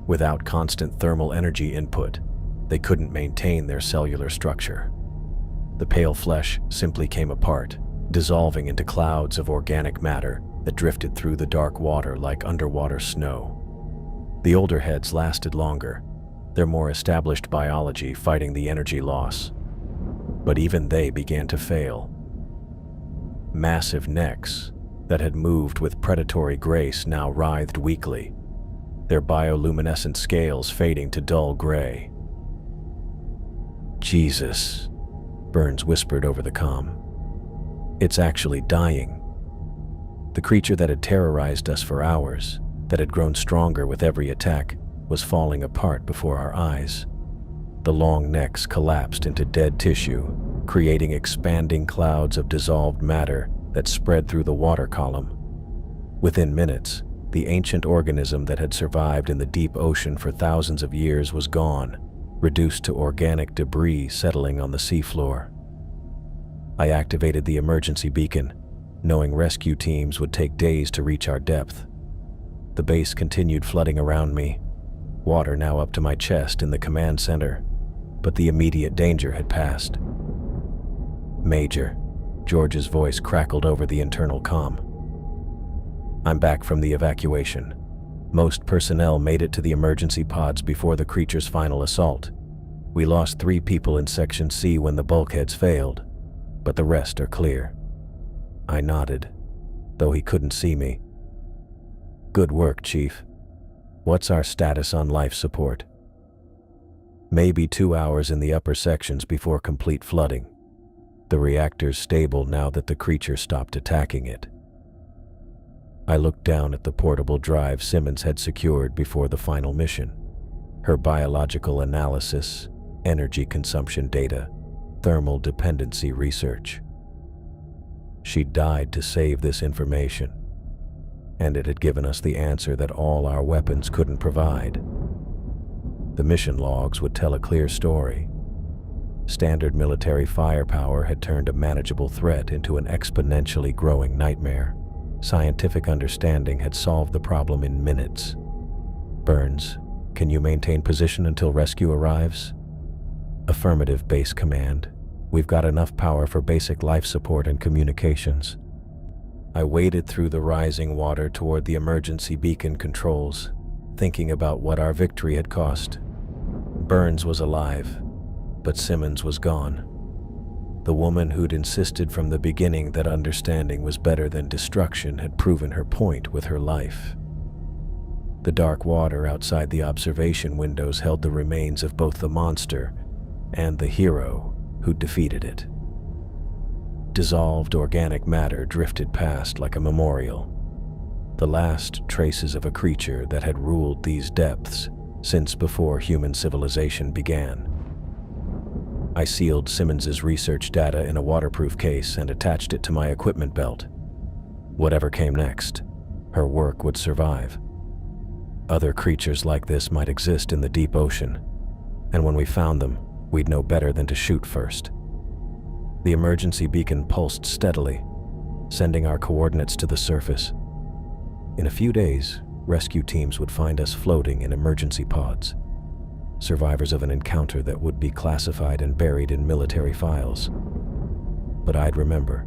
Without constant thermal energy input, they couldn't maintain their cellular structure. The pale flesh simply came apart, dissolving into clouds of organic matter that drifted through the dark water like underwater snow. The older heads lasted longer, their more established biology fighting the energy loss. But even they began to fail. Massive necks that had moved with predatory grace now writhed weakly, their bioluminescent scales fading to dull gray. Jesus, Burns whispered over the comm. It's actually dying. The creature that had terrorized us for hours, that had grown stronger with every attack, was falling apart before our eyes. The long necks collapsed into dead tissue, creating expanding clouds of dissolved matter that spread through the water column. Within minutes, the ancient organism that had survived in the deep ocean for thousands of years was gone, reduced to organic debris settling on the seafloor. I activated the emergency beacon, knowing rescue teams would take days to reach our depth. The base continued flooding around me, water now up to my chest in the command center, but the immediate danger had passed. "Major," George's voice crackled over the internal comm. "I'm back from the evacuation. Most personnel made it to the emergency pods before the creature's final assault. We lost 3 people in Section C when the bulkheads failed, but the rest are clear." I nodded, though he couldn't see me. "Good work, Chief. What's our status on life support?" "Maybe 2 hours in the upper sections before complete flooding. The reactor's stable now that the creature stopped attacking it." I looked down at the portable drive Simmons had secured before the final mission. Her biological analysis, energy consumption data, thermal dependency research. She died to save this information, and it had given us the answer that all our weapons couldn't provide. The mission logs would tell a clear story. Standard military firepower had turned a manageable threat into an exponentially growing nightmare. Scientific understanding had solved the problem in minutes. "Burns, can you maintain position until rescue arrives?" "Affirmative, Base Command. We've got enough power for basic life support and communications." I waded through the rising water toward the emergency beacon controls, thinking about what our victory had cost. Burns was alive, but Simmons was gone. The woman who'd insisted from the beginning that understanding was better than destruction had proven her point with her life. The dark water outside the observation windows held the remains of both the monster and the hero who'd defeated it. Dissolved organic matter drifted past like a memorial, the last traces of a creature that had ruled these depths since before human civilization began. I sealed Simmons's research data in a waterproof case and attached it to my equipment belt. Whatever came next, her work would survive. Other creatures like this might exist in the deep ocean, and when we found them, we'd know better than to shoot first. The emergency beacon pulsed steadily, sending our coordinates to the surface. In a few days, rescue teams would find us floating in emergency pods, survivors of an encounter that would be classified and buried in military files. But I'd remember.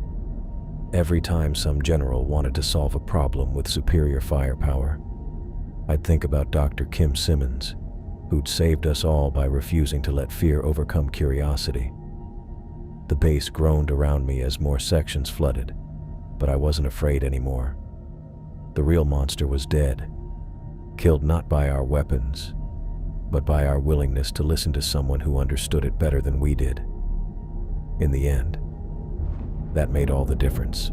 Every time some general wanted to solve a problem with superior firepower, I'd think about Dr. Kim Simmons, who'd saved us all by refusing to let fear overcome curiosity. The base groaned around me as more sections flooded, but I wasn't afraid anymore. The real monster was dead, killed not by our weapons, but by our willingness to listen to someone who understood it better than we did. In the end, that made all the difference.